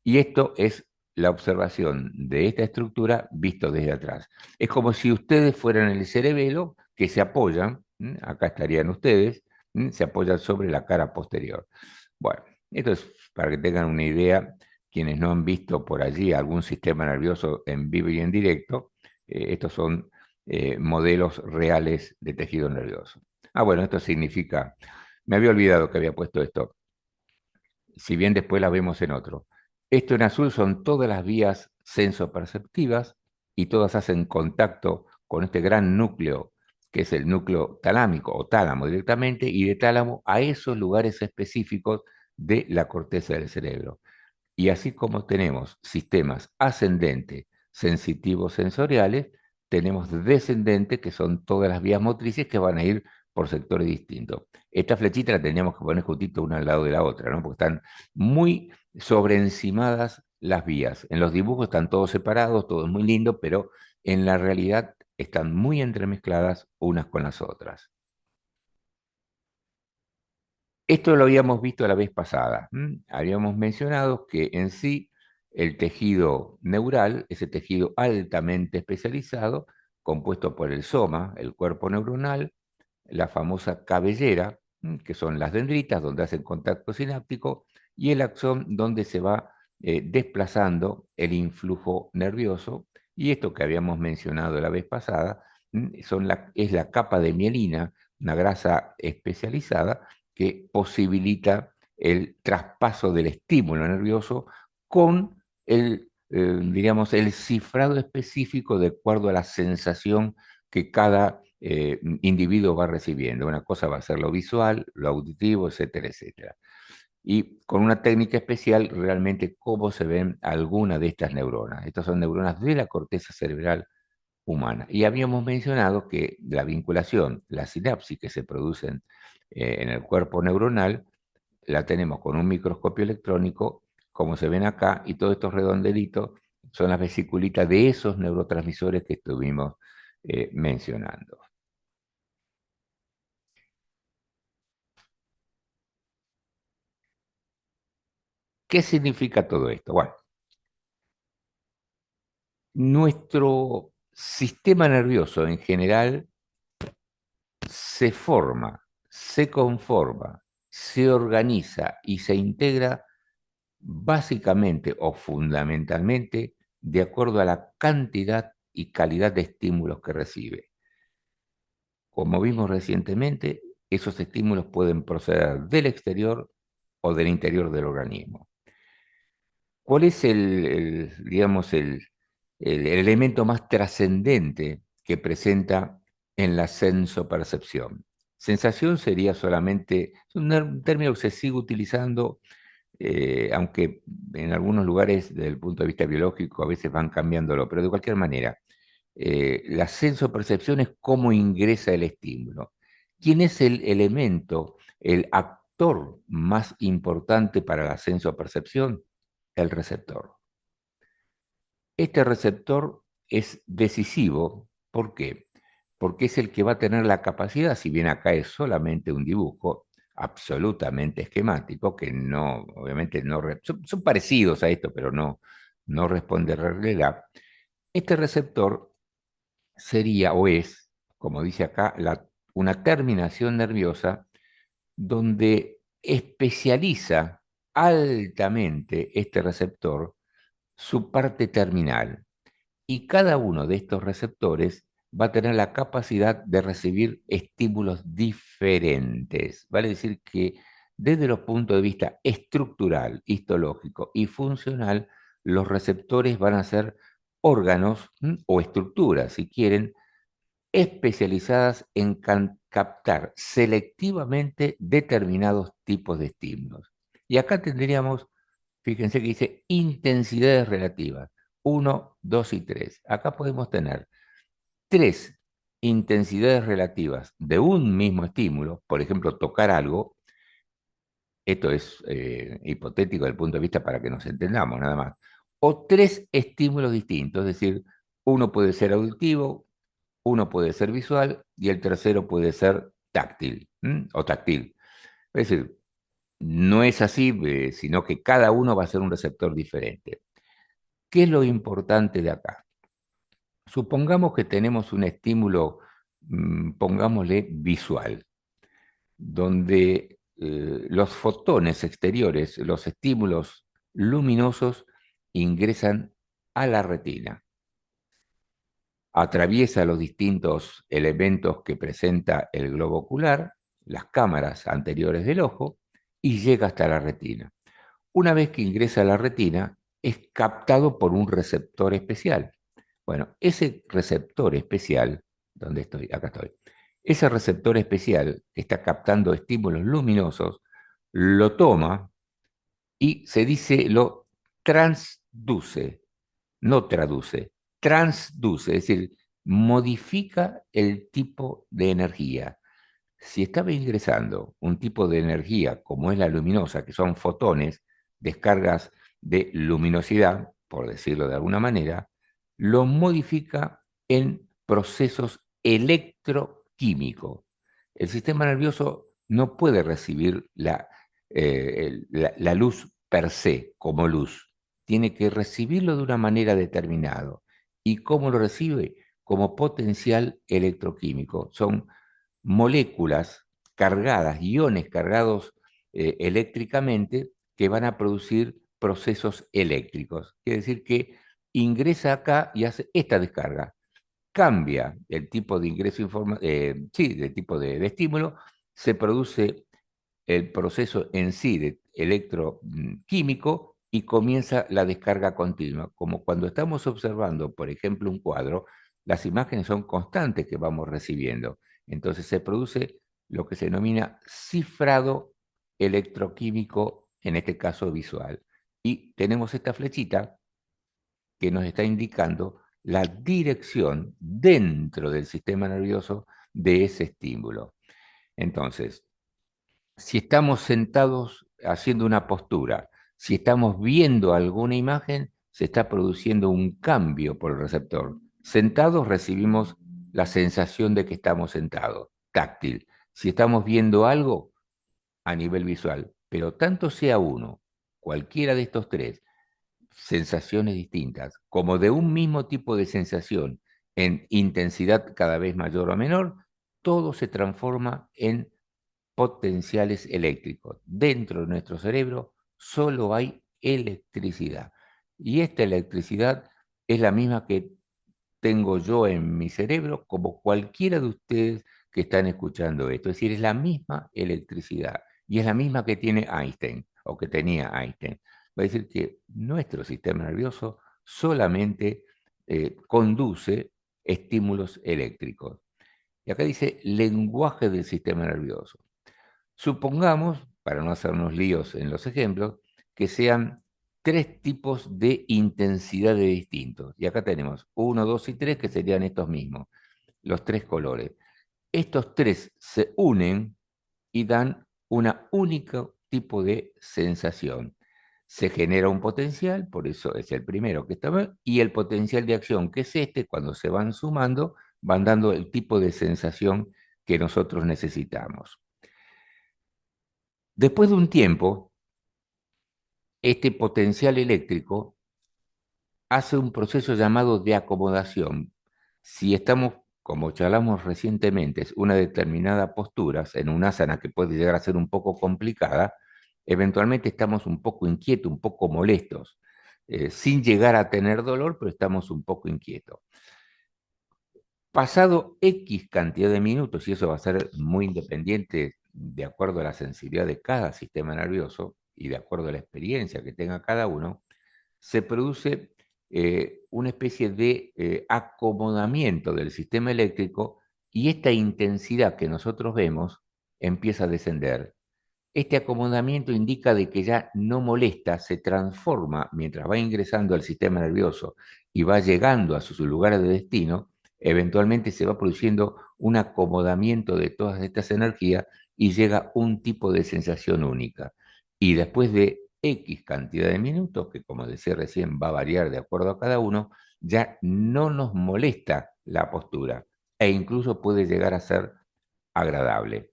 Y esto es la observación de esta estructura visto desde atrás. Es como si ustedes fueran el cerebelo que se apoyan, acá estarían ustedes, se apoyan sobre la cara posterior. Bueno, esto es para que tengan una idea, quienes no han visto por allí algún sistema nervioso en vivo y en directo, estos son modelos reales de tejido nervioso. Ah, bueno, esto significa, me había olvidado que había puesto esto, si bien después la vemos en otro. Esto en azul son todas las vías sensoperceptivas y todas hacen contacto con este gran núcleo, que es el núcleo talámico o tálamo directamente, y de tálamo a esos lugares específicos de la corteza del cerebro. Y así como tenemos sistemas ascendentes sensitivos sensoriales, tenemos descendentes, que son todas las vías motrices que van a ir por sectores distintos. Esta flechita la teníamos que poner justito una al lado de la otra, ¿no? Porque están muy sobreencimadas las vías. En los dibujos están todos separados, todo es muy lindo, pero en la realidad están muy entremezcladas unas con las otras. Esto lo habíamos visto la vez pasada. Habíamos mencionado que en sí el tejido neural, ese tejido altamente especializado, compuesto por el soma, el cuerpo neuronal, la famosa cabellera, que son las dendritas, donde hacen contacto sináptico, y el axón, donde se va desplazando el influjo nervioso. Y esto que habíamos mencionado la vez pasada, es la capa de mielina, una grasa especializada que posibilita el traspaso del estímulo nervioso con diríamos, el cifrado específico de acuerdo a la sensación que cada individuo va recibiendo. Una cosa va a ser lo visual, lo auditivo, etcétera, etcétera. Y con una técnica especial, realmente cómo se ven algunas de estas neuronas. Estas son neuronas de la corteza cerebral humana. Y habíamos mencionado que la vinculación, la sinapsis que se producen en el cuerpo neuronal, la tenemos con un microscopio electrónico, como se ven acá, y todos estos redondelitos son las vesiculitas de esos neurotransmisores que estuvimos mencionando. ¿Qué significa todo esto? Bueno, nuestro sistema nervioso en general se forma, se conforma, se organiza y se integra básicamente o fundamentalmente de acuerdo a la cantidad y calidad de estímulos que recibe. Como vimos recientemente, esos estímulos pueden proceder del exterior o del interior del organismo. ¿Cuál es digamos, el elemento más trascendente que presenta en la sensopercepción? Sensación sería solamente, es un término que se sigue utilizando, aunque en algunos lugares, desde el punto de vista biológico, a veces van cambiándolo, pero de cualquier manera, la sensopercepción es cómo ingresa el estímulo. ¿Quién es el elemento, el actor más importante para la sensopercepción? El receptor. Este receptor es decisivo. ¿Por qué? Porque es el que va a tener la capacidad, si bien acá es solamente un dibujo absolutamente esquemático, que no, obviamente no, son parecidos a esto, pero no responde a la realidad. Este receptor sería o es, como dice acá, una terminación nerviosa donde especializa altamente este receptor su parte terminal. Y cada uno de estos receptores va a tener la capacidad de recibir estímulos diferentes. Vale decir que desde los puntos de vista estructural, histológico y funcional, los receptores van a ser órganos o estructuras, si quieren, especializadas en captar selectivamente determinados tipos de estímulos. Y acá tendríamos, fíjense que dice intensidades relativas, 1, 2 y 3. Acá podemos tener 3 intensidades relativas de un mismo estímulo, por ejemplo, tocar algo. Esto es hipotético desde el punto de vista para que nos entendamos, nada más. O 3 estímulos distintos, es decir, uno puede ser auditivo, uno puede ser visual y el tercero puede ser táctil o táctil. Es decir, no es así, sino que cada uno va a ser un receptor diferente. ¿Qué es lo importante de acá? Supongamos que tenemos un estímulo, pongámosle visual, donde los fotones exteriores, los estímulos luminosos, ingresan a la retina. Atraviesa los distintos elementos que presenta el globo ocular, las cámaras anteriores del ojo, y llega hasta la retina. Una vez que ingresa a la retina, es captado por un receptor especial. Bueno, ese receptor especial, ¿dónde estoy? Acá estoy. Ese receptor especial que está captando estímulos luminosos, lo toma y se dice lo transduce, no traduce, transduce, es decir, modifica el tipo de energía. Si estaba ingresando un tipo de energía como es la luminosa, que son fotones, descargas de luminosidad, por decirlo de alguna manera, lo modifica en procesos electroquímicos. El sistema nervioso no puede recibir la luz per se como luz, tiene que recibirlo de una manera determinada. ¿Y cómo lo recibe? Como potencial electroquímico. Son moléculas cargadas, iones cargados eléctricamente que van a producir procesos eléctricos. Quiere decir que ingresa acá y hace esta descarga. Cambia el tipo de ingreso, sí, de tipo de estímulo, se produce el proceso en sí de electroquímico y comienza la descarga continua. Como cuando estamos observando, por ejemplo, un cuadro, las imágenes son constantes que vamos recibiendo. Entonces se produce lo que se denomina cifrado electroquímico, en este caso visual. Y tenemos esta flechita que nos está indicando la dirección dentro del sistema nervioso de ese estímulo. Entonces, si estamos sentados haciendo una postura, si estamos viendo alguna imagen, se está produciendo un cambio por el receptor. Sentados recibimos la sensación de que estamos sentados, táctil. Si estamos viendo algo a nivel visual, pero tanto sea uno, cualquiera de estos tres, sensaciones distintas, como de un mismo tipo de sensación en intensidad cada vez mayor o menor, todo se transforma en potenciales eléctricos. Dentro de nuestro cerebro solo hay electricidad. Y esta electricidad es la misma que tengo yo en mi cerebro como cualquiera de ustedes que están escuchando esto. Es decir, es la misma electricidad y es la misma que tiene Einstein o que tenía Einstein. Va a decir que nuestro sistema nervioso solamente conduce estímulos eléctricos. Y acá dice lenguaje del sistema nervioso. Supongamos, para no hacernos líos en los ejemplos, que sean tres tipos de intensidad de distintos. Y acá tenemos 1, 2 y 3 que serían estos mismos, los tres colores. Estos tres se unen y dan una única tipo de sensación. Se genera un potencial, por eso es el primero que está, y el potencial de acción, que es este, cuando se van sumando, van dando el tipo de sensación que nosotros necesitamos. Después de un tiempo, este potencial eléctrico hace un proceso llamado de acomodación. Si estamos, como charlamos recientemente, una determinada postura, en un asana que puede llegar a ser un poco complicada, eventualmente estamos un poco inquietos, un poco molestos, sin llegar a tener dolor, pero estamos un poco inquietos. Pasado X cantidad de minutos, y eso va a ser muy independiente de acuerdo a la sensibilidad de cada sistema nervioso y de acuerdo a la experiencia que tenga cada uno, se produce una especie de acomodamiento del sistema eléctrico y esta intensidad que nosotros vemos empieza a descender. Este acomodamiento indica de que ya no molesta, se transforma mientras va ingresando al sistema nervioso y va llegando a sus lugares de destino, eventualmente se va produciendo un acomodamiento de todas estas energías y llega un tipo de sensación única. Y después de X cantidad de minutos, que como decía recién va a variar de acuerdo a cada uno, ya no nos molesta la postura e incluso puede llegar a ser agradable.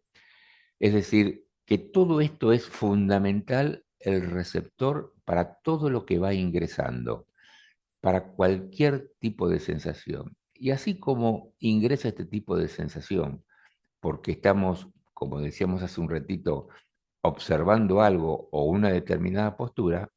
Es decir, que todo esto es fundamental, el receptor, para todo lo que va ingresando, para cualquier tipo de sensación. Y así como ingresa este tipo de sensación, porque estamos, como decíamos hace un ratito, observando algo o una determinada postura,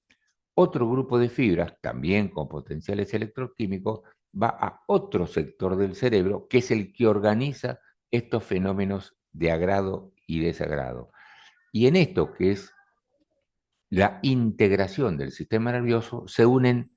otro grupo de fibras, también con potenciales electroquímicos, va a otro sector del cerebro, que es el que organiza estos fenómenos de agrado y desagrado. Y en esto, que es la integración del sistema nervioso, se unen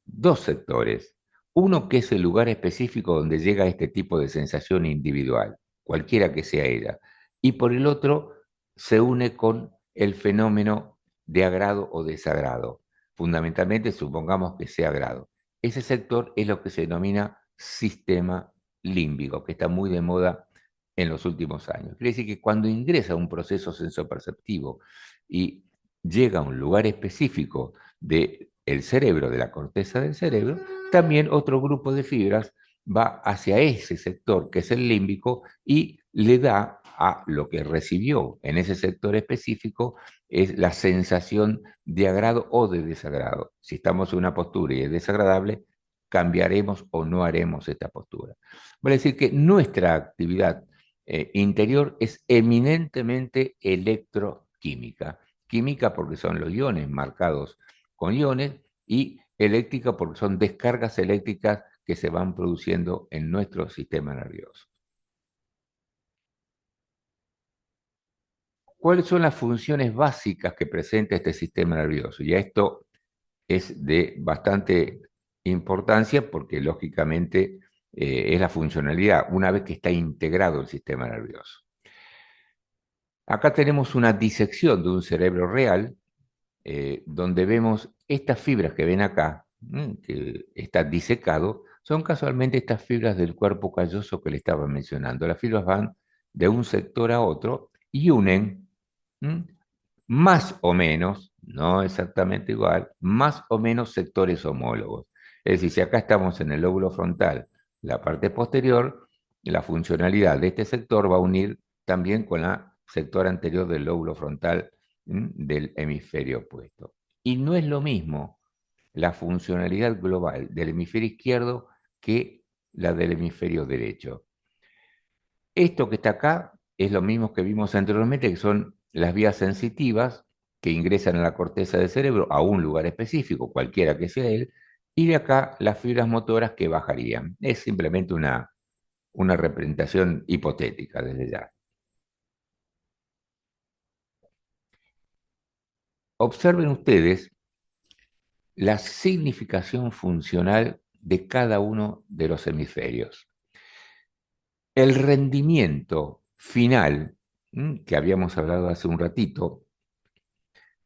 dos sectores. Uno que es el lugar específico donde llega este tipo de sensación individual, cualquiera que sea ella. Y por el otro, se une con el fenómeno de agrado o desagrado. Fundamentalmente, supongamos que sea agrado. Ese sector es lo que se denomina sistema límbico, que está muy de moda en los últimos años. Quiere decir que cuando ingresa un proceso sensoperceptivo y llega a un lugar específico del cerebro, de la corteza del cerebro, también otro grupo de fibras va hacia ese sector que es el límbico y le da a lo que recibió en ese sector específico es la sensación de agrado o de desagrado. Si estamos en una postura y es desagradable, cambiaremos o no haremos esta postura. Vale decir que nuestra actividad interior es eminentemente electroquímica. Química porque son los iones marcados con iones y eléctrica porque son descargas eléctricas que se van produciendo en nuestro sistema nervioso. ¿Cuáles son las funciones básicas que presenta este sistema nervioso? Y esto es de bastante importancia porque lógicamente es la funcionalidad una vez que está integrado el sistema nervioso. Acá tenemos una disección de un cerebro real donde vemos estas fibras que ven acá, que está disecado, son casualmente estas fibras del cuerpo calloso que le estaba mencionando. Las fibras van de un sector a otro y unen más o menos, no exactamente igual, más o menos sectores homólogos. Es decir, si acá estamos en el lóbulo frontal, la parte posterior, la funcionalidad de este sector va a unir también con la sector anterior del lóbulo frontal del hemisferio opuesto. Y no es lo mismo la funcionalidad global del hemisferio izquierdo que la del hemisferio derecho. Esto que está acá es lo mismo que vimos anteriormente, que son las vías sensitivas que ingresan a la corteza del cerebro a un lugar específico, cualquiera que sea él, y de acá las fibras motoras que bajarían. Es simplemente una representación hipotética desde ya. Observen ustedes la significación funcional de cada uno de los hemisferios. El rendimiento final, que habíamos hablado hace un ratito,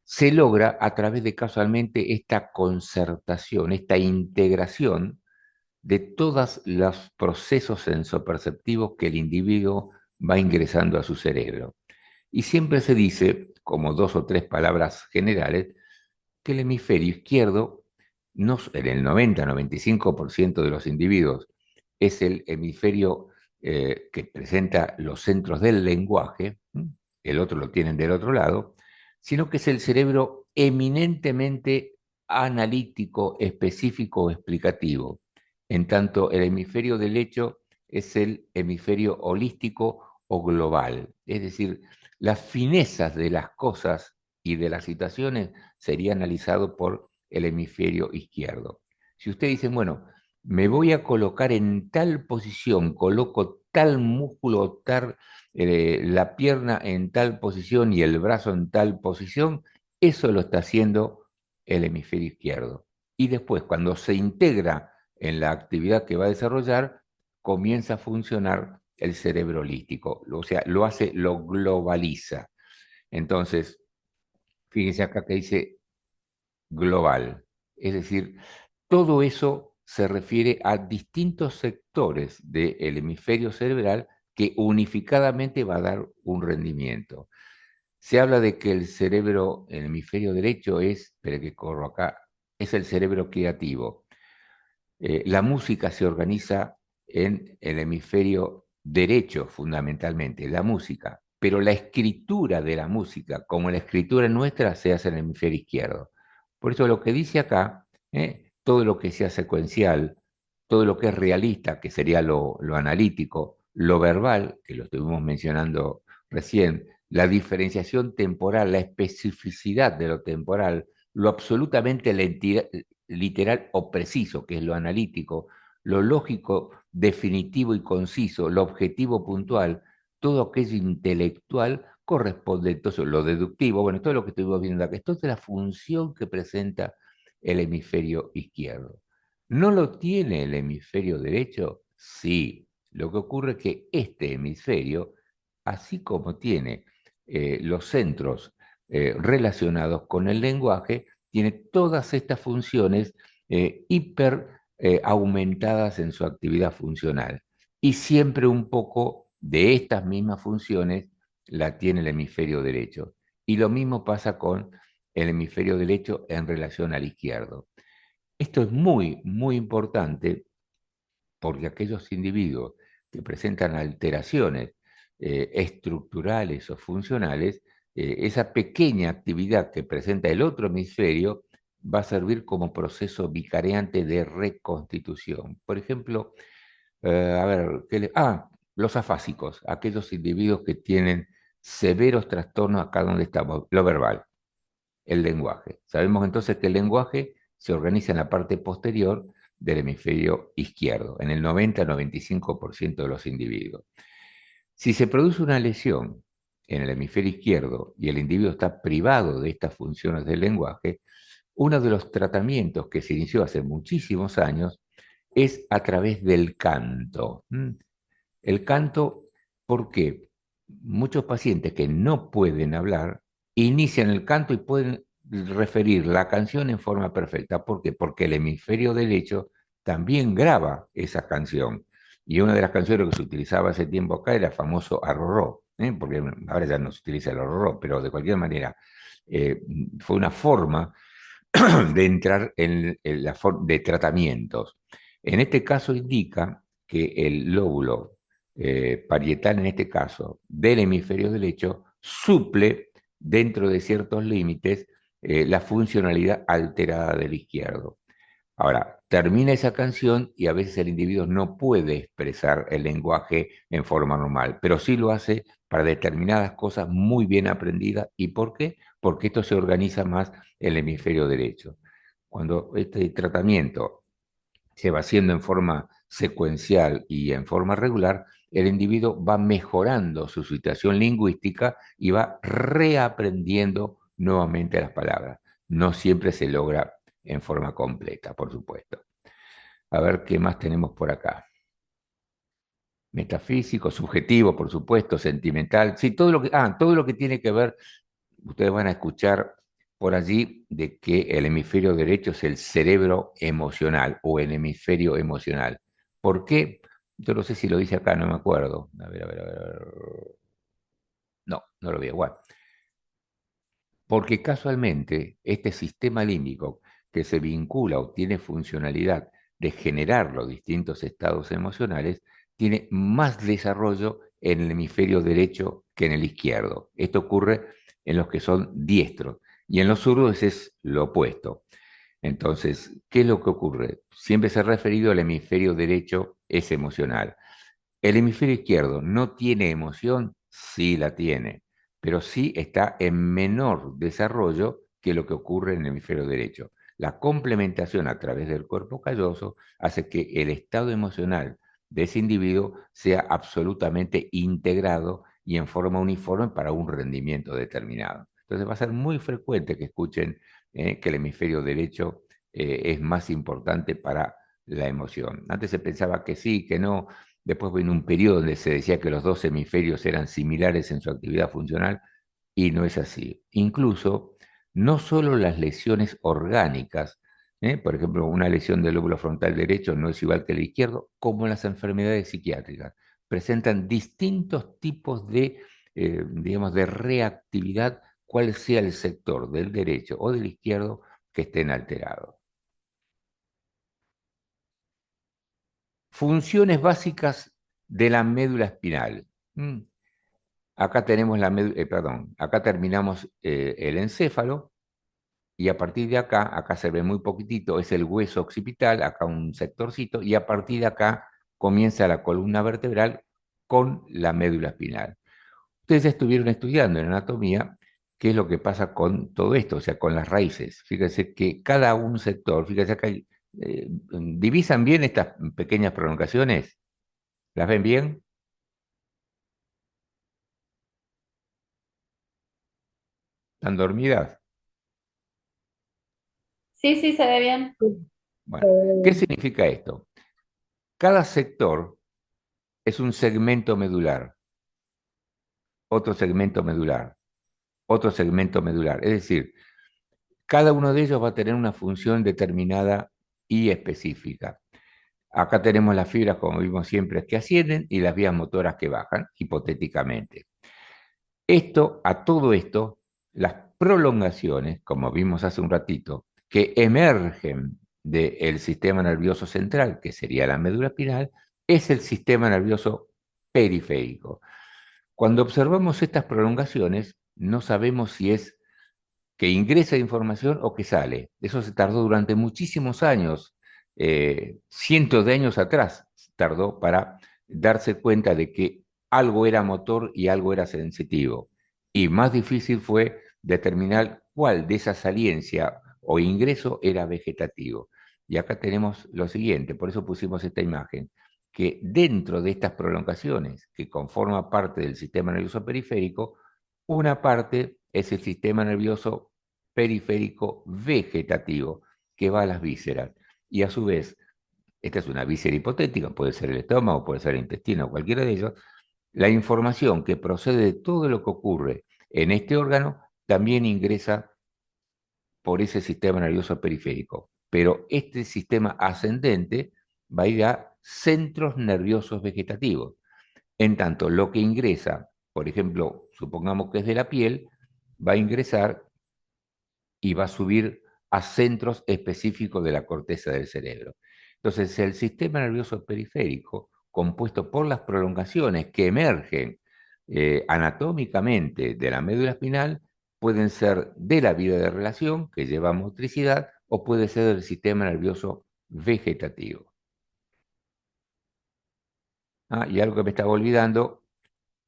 se logra a través de casualmente esta concertación, esta integración de todos los procesos sensoperceptivos que el individuo va ingresando a su cerebro. Y siempre se dice, como dos o tres palabras generales, que el hemisferio izquierdo, no, en el 90-95% de los individuos, es el hemisferio que presenta los centros del lenguaje, el otro lo tienen del otro lado, sino que es el cerebro eminentemente analítico, específico o explicativo. En tanto, el hemisferio derecho es el hemisferio holístico o global, es decir, las finezas de las cosas y de las situaciones sería analizado por el hemisferio izquierdo. Si ustedes dicen, bueno, me voy a colocar en tal posición, coloco tal músculo, la pierna en tal posición y el brazo en tal posición, eso lo está haciendo el hemisferio izquierdo. Y después, cuando se integra en la actividad que va a desarrollar, comienza a funcionar el cerebro holístico, o sea, lo hace, lo globaliza. Entonces, fíjense acá que dice global, es decir, todo eso se refiere a distintos sectores del hemisferio cerebral que unificadamente va a dar un rendimiento. Se habla de que el cerebro, el hemisferio derecho es, espera que corro acá, es el cerebro creativo. La música se organiza en el hemisferio derecho fundamentalmente, la música, pero la escritura de la música, como la escritura nuestra, se hace en el hemisferio izquierdo. Por eso lo que dice acá, todo lo que sea secuencial, todo lo que es realista, que sería lo analítico, lo verbal, que lo estuvimos mencionando recién, la diferenciación temporal, la especificidad de lo temporal, lo absolutamente literal o preciso, que es lo analítico, lo lógico, definitivo y conciso, lo objetivo puntual, todo aquello intelectual corresponde, entonces lo deductivo, bueno, todo lo que estuvimos viendo acá, esto es la función que presenta el hemisferio izquierdo. ¿No lo tiene el hemisferio derecho? Sí. Lo que ocurre es que este hemisferio, así como tiene los centros relacionados con el lenguaje, tiene todas estas funciones hiper aumentadas en su actividad funcional. Y siempre un poco de estas mismas funciones la tiene el hemisferio derecho. Y lo mismo pasa con el hemisferio derecho en relación al izquierdo. Esto es muy, muy importante porque aquellos individuos que presentan alteraciones estructurales o funcionales, esa pequeña actividad que presenta el otro hemisferio va a servir como proceso vicariante de reconstitución. Por ejemplo, a ver, los afásicos, aquellos individuos que tienen severos trastornos acá donde estamos, lo verbal, el lenguaje. Sabemos entonces que el lenguaje se organiza en la parte posterior del hemisferio izquierdo, en el 90-95% de los individuos. Si se produce una lesión en el hemisferio izquierdo y el individuo está privado de estas funciones del lenguaje, uno de los tratamientos que se inició hace muchísimos años es a través del canto. El canto, ¿por qué? Muchos pacientes que no pueden hablar inician el canto y pueden referir la canción en forma perfecta. ¿Por qué? Porque el hemisferio derecho también graba esa canción. Y una de las canciones que se utilizaba hace tiempo acá era el famoso arrorró, porque ahora ya no se utiliza el arrorró, pero de cualquier manera eh, fue una forma de entrar en la de tratamientos. En este caso indica que el lóbulo parietal, en este caso, del hemisferio derecho, suple dentro de ciertos límites la funcionalidad alterada del izquierdo. Ahora, termina esa canción y a veces el individuo no puede expresar el lenguaje en forma normal, pero sí lo hace para determinadas cosas muy bien aprendidas. ¿Y por qué? Porque esto se organiza más en el hemisferio derecho. Cuando este tratamiento se va haciendo en forma secuencial y en forma regular, el individuo va mejorando su situación lingüística y va reaprendiendo nuevamente las palabras. No siempre se logra en forma completa, por supuesto. A ver qué más tenemos por acá. Metafísico, subjetivo, por supuesto, sentimental. Sí, todo lo que tiene que ver, ustedes van a escuchar por allí de que el hemisferio derecho es el cerebro emocional o el hemisferio emocional. ¿Por qué? Yo no sé si lo dice acá, no me acuerdo. A ver, a ver, a ver. No, no lo veo igual. Porque casualmente este sistema límbico que se vincula o tiene funcionalidad de generar los distintos estados emocionales, tiene más desarrollo en el hemisferio derecho que en el izquierdo. Esto ocurre en los que son diestros y en los zurdos es lo opuesto. Entonces, ¿qué es lo que ocurre? Siempre se ha referido al hemisferio derecho es emocional. ¿El hemisferio izquierdo no tiene emoción? Sí la tiene, pero sí está en menor desarrollo que lo que ocurre en el hemisferio derecho. La complementación a través del cuerpo calloso hace que el estado emocional de ese individuo sea absolutamente integrado y en forma uniforme para un rendimiento determinado. Entonces va a ser muy frecuente que escuchen que el hemisferio derecho es más importante para la emoción. Antes se pensaba que sí, que no. Después vino un periodo donde se decía que los dos hemisferios eran similares en su actividad funcional y no es así. Incluso, no solo las lesiones orgánicas, por ejemplo, una lesión del lóbulo frontal derecho no es igual que el izquierdo, como las enfermedades psiquiátricas. Presentan distintos tipos de, digamos, de reactividad, cual sea el sector del derecho o del izquierdo que estén alterados. Funciones básicas de la médula espinal. Acá tenemos acá terminamos el encéfalo y a partir de acá se ve muy poquitito, es el hueso occipital, acá un sectorcito, y a partir de acá comienza la columna vertebral con la médula espinal. Ustedes ya estuvieron estudiando en anatomía qué es lo que pasa con todo esto, o sea, con las raíces. Fíjense que cada un sector, fíjense acá, ¿divisan bien estas pequeñas prolongaciones? ¿Las ven bien? ¿Están dormidas? Sí, sí, se ve bien. Bueno, ¿qué significa esto? Cada sector es un segmento medular, otro segmento medular, otro segmento medular. Es decir, cada uno de ellos va a tener una función determinada y específica. Acá tenemos las fibras, como vimos siempre, que ascienden y las vías motoras que bajan, hipotéticamente. A todo esto, las prolongaciones, como vimos hace un ratito, que emergen del sistema nervioso central, que sería la médula espinal, es el sistema nervioso periférico. Cuando observamos estas prolongaciones, no sabemos si es que ingresa información o que sale. Eso se tardó durante muchísimos años, cientos de años atrás, tardó para darse cuenta de que algo era motor y algo era sensitivo. Y más difícil fue determinar cuál de esa saliencia o ingreso era vegetativo. Y acá tenemos lo siguiente, por eso pusimos esta imagen, que dentro de estas prolongaciones que conforman parte del sistema nervioso periférico, una parte es el sistema nervioso periférico vegetativo, que va a las vísceras. Y a su vez, esta es una víscera hipotética, puede ser el estómago, puede ser el intestino, cualquiera de ellos, la información que procede de todo lo que ocurre en este órgano también ingresa por ese sistema nervioso periférico. Pero este sistema ascendente va a ir a centros nerviosos vegetativos. En tanto, lo que ingresa, por ejemplo, supongamos que es de la piel, va a ingresar y va a subir a centros específicos de la corteza del cerebro. Entonces, el sistema nervioso periférico, compuesto por las prolongaciones que emergen anatómicamente de la médula espinal, pueden ser de la vía de relación, que lleva motricidad, o puede ser del sistema nervioso vegetativo. Y algo que me estaba olvidando,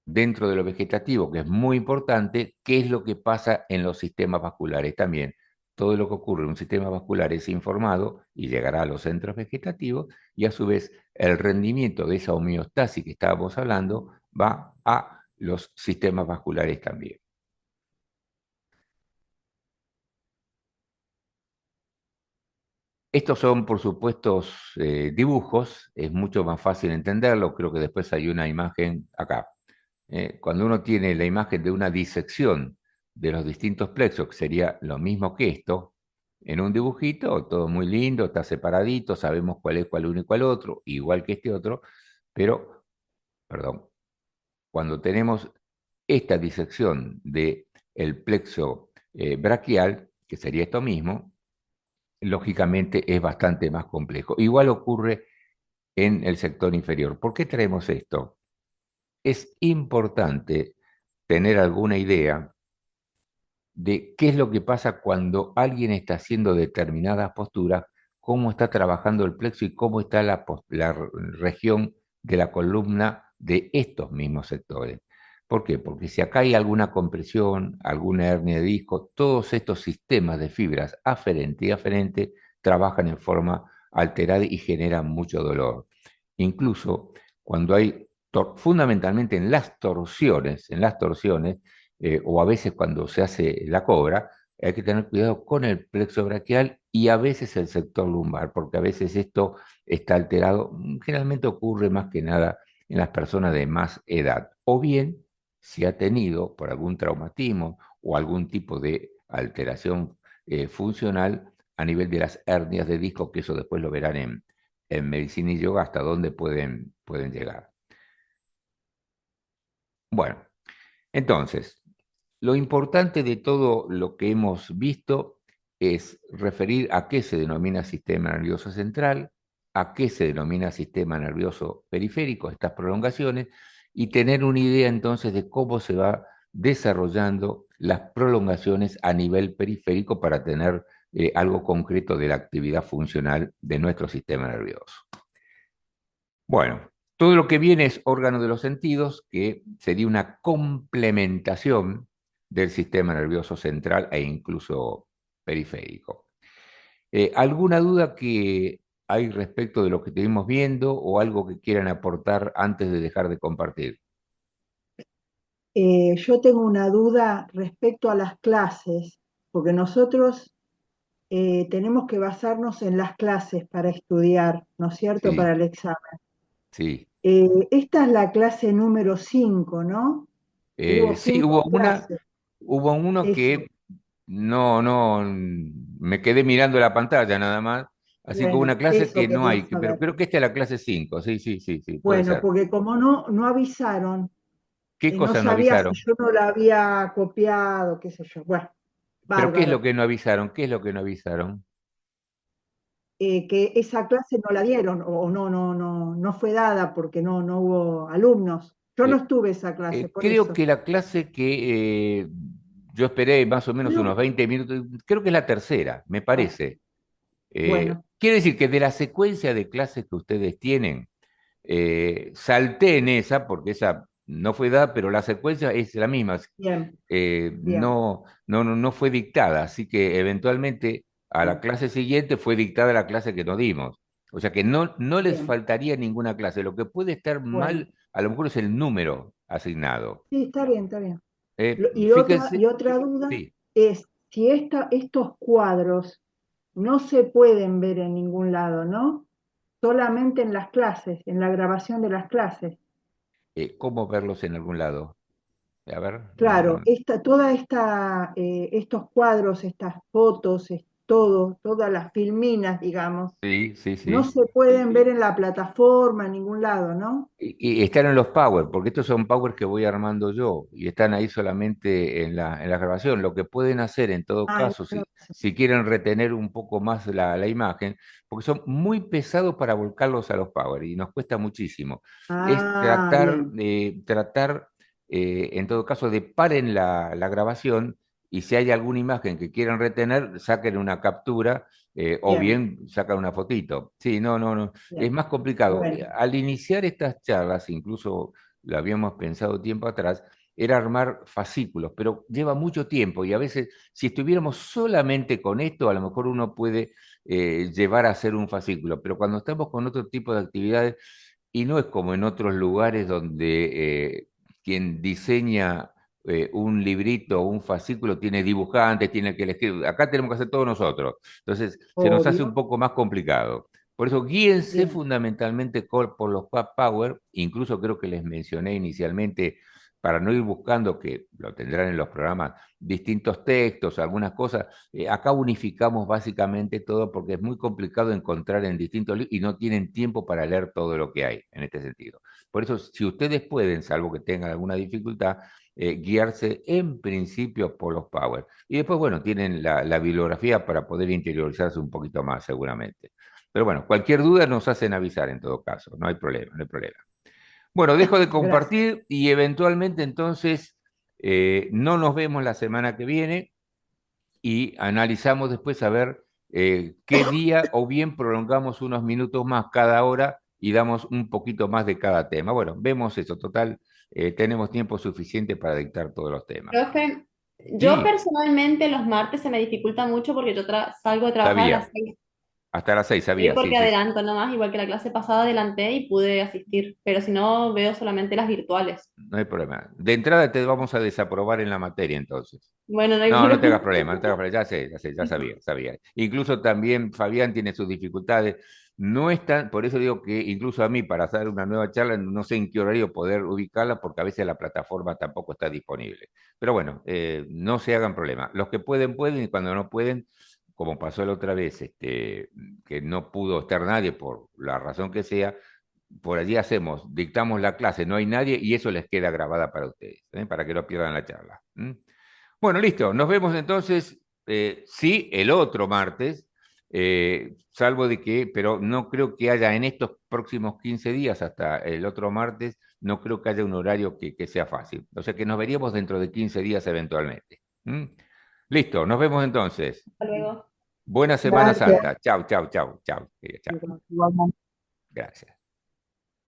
dentro de lo vegetativo, que es muy importante, qué es lo que pasa en los sistemas vasculares también. Todo lo que ocurre en un sistema vascular es informado y llegará a los centros vegetativos y a su vez el rendimiento de esa homeostasis que estábamos hablando va a los sistemas vasculares también. Estos son, por supuesto, dibujos, es mucho más fácil entenderlo, creo que después hay una imagen acá. Cuando uno tiene la imagen de una disección de los distintos plexos, que sería lo mismo que esto, en un dibujito, todo muy lindo, está separadito, sabemos cuál es cuál uno y cuál otro, igual que este otro, pero, perdón, cuando tenemos esta disección del plexo braquial, que sería esto mismo, lógicamente es bastante más complejo. Igual ocurre en el sector inferior. ¿Por qué traemos esto? Es importante tener alguna idea de qué es lo que pasa cuando alguien está haciendo determinadas posturas, cómo está trabajando el plexo y cómo está la región de la columna de estos mismos sectores. ¿Por qué? Porque si acá hay alguna compresión, alguna hernia de disco, todos estos sistemas de fibras aferente y aferente trabajan en forma alterada y generan mucho dolor. Incluso cuando hay, fundamentalmente en las torsiones, o a veces cuando se hace la cobra, hay que tener cuidado con el plexo braquial y a veces el sector lumbar, porque a veces esto está alterado. Generalmente ocurre más que nada en las personas de más edad, o bien si ha tenido por algún traumatismo o algún tipo de alteración funcional a nivel de las hernias de disco, que eso después lo verán en medicina y yoga hasta dónde pueden llegar. Bueno, entonces, lo importante de todo lo que hemos visto es referir a qué se denomina sistema nervioso central, a qué se denomina sistema nervioso periférico, estas prolongaciones, y tener una idea entonces de cómo se va desarrollando las prolongaciones a nivel periférico para tener algo concreto de la actividad funcional de nuestro sistema nervioso. Bueno, todo lo que viene es órgano de los sentidos, que sería una complementación del sistema nervioso central e incluso periférico. ¿Alguna duda que hay respecto de lo que estuvimos viendo o algo que quieran aportar antes de dejar de compartir? Yo tengo una duda respecto a las clases, porque nosotros tenemos que basarnos en las clases para estudiar, ¿no es cierto?, Sí, para el examen. sí. Esta es la clase número 5, ¿no? Hubo Sí, 5 clases, hubo uno eso. que no, me quedé mirando la pantalla nada más, así que hubo una Bueno, clase eso que no quería hay, pero saber. creo que esta es la clase 5. Sí, sí, sí, sí, puede Bueno, ser. porque como no avisaron, ¿Qué no cosa no sabía si avisaron? yo no la había copiado, qué sé yo. Bueno, ¿Pero qué es lo bárbaro. que no avisaron? ¿Qué es lo que no avisaron? Que esa clase no la dieron o no fue dada porque no hubo alumnos. Yo no Eh, estuve esa clase, por Creo eso. que la clase que yo esperé más o menos unos No, 20 minutos, creo que es la tercera, me bueno, parece. bueno, Quiere decir que de la secuencia de clases que ustedes tienen, Salté en esa, porque esa no fue dada, pero la secuencia es la misma. Bien, bien, No fue dictada, así que eventualmente a la bien, clase siguiente fue dictada la clase que nos dimos. O sea que no les bien. faltaría ninguna clase. Lo que puede estar Bueno, mal, a lo mejor es el número asignado. sí, está bien, está bien. Eh, Y fíjense, otra duda sí. es si estos cuadros no se pueden ver en ningún lado, ¿no? Solamente en las clases, en la grabación de las clases. ¿Cómo verlos en algún lado? A ver, no, Claro, no. estos cuadros, estas fotos, todas las filminas, digamos, Sí, sí, no sí. se pueden ver en la plataforma, en ningún lado, ¿no? Y están en los Power, porque estos son Power que voy armando yo y están ahí solamente en la grabación. Lo que pueden hacer en todo Ah, en caso, la si quieren retener un poco más la imagen, porque son muy pesados para volcarlos a los Power y nos cuesta muchísimo, es Ah, bien, tratar en todo caso de paren la grabación y si hay alguna imagen que quieran retener, saquen una captura o bien, bien sacan una fotito. Sí, no. Es bien. más complicado. Bueno, Al iniciar estas charlas, incluso lo habíamos pensado tiempo atrás, era armar fascículos, pero lleva mucho tiempo y a veces si estuviéramos solamente con esto, a lo mejor uno puede llevar a hacer un fascículo, pero cuando estamos con otro tipo de actividades, y no es como en otros lugares donde quien diseña un librito o un fascículo tiene dibujantes, tiene que elegir, acá tenemos que hacer todos nosotros, entonces se nos hace un obvio, poco más complicado. Por eso guíense bien. fundamentalmente por los Power, incluso creo que les mencioné inicialmente, para no ir buscando, que lo tendrán en los programas, distintos textos, algunas cosas. Acá unificamos básicamente todo porque es muy complicado encontrar en distintos libros y no tienen tiempo para leer todo lo que hay en este sentido. Por eso, si ustedes pueden, salvo que tengan alguna dificultad, guiarse en principio por los Power. Y después, bueno, tienen la bibliografía para poder interiorizarse un poquito más seguramente. Pero bueno, cualquier duda nos hacen avisar en todo caso, no hay problema, no hay problema. Bueno, dejo de Gracias. compartir y eventualmente entonces no nos vemos la semana que viene y analizamos después a ver qué día o bien prolongamos unos minutos más cada hora y damos un poquito más de cada tema. Bueno, vemos eso, total, tenemos tiempo suficiente para dictar todos los temas. Profe, yo Sí, personalmente los martes se me dificulta mucho porque yo salgo de trabajar a las sabía, 6. hasta las 6 Sí, sabía, sí, porque sí. adelanto nomás, igual que la clase pasada adelanté y pude asistir, pero si no veo solamente las virtuales. No hay problema. De entrada te vamos a desaprobar en la materia entonces. Bueno, no hay No, no te hagas problema. problema, no te hagas problema, ya sabía. Incluso también Fabián tiene sus dificultades. No están, por eso digo que incluso a mí para hacer una nueva charla, no sé en qué horario poder ubicarla porque a veces la plataforma tampoco está disponible. Pero bueno, no se hagan problema. Los que pueden, pueden y cuando no pueden, como pasó la otra vez, que no pudo estar nadie por la razón que sea, por allí hacemos, dictamos la clase, no hay nadie y eso les queda grabada para ustedes, para que no pierdan la charla. Bueno, listo, nos vemos entonces, sí, el otro martes, salvo de que, pero no creo que haya en estos próximos 15 días hasta el otro martes, no creo que haya un horario que sea fácil. O sea que nos veríamos dentro de 15 días eventualmente. ¿Mm? Listo, nos vemos entonces. Hasta luego. Buena Semana Gracias. Santa. Chau, chau, chau, chau. Chau. igualmente. Gracias.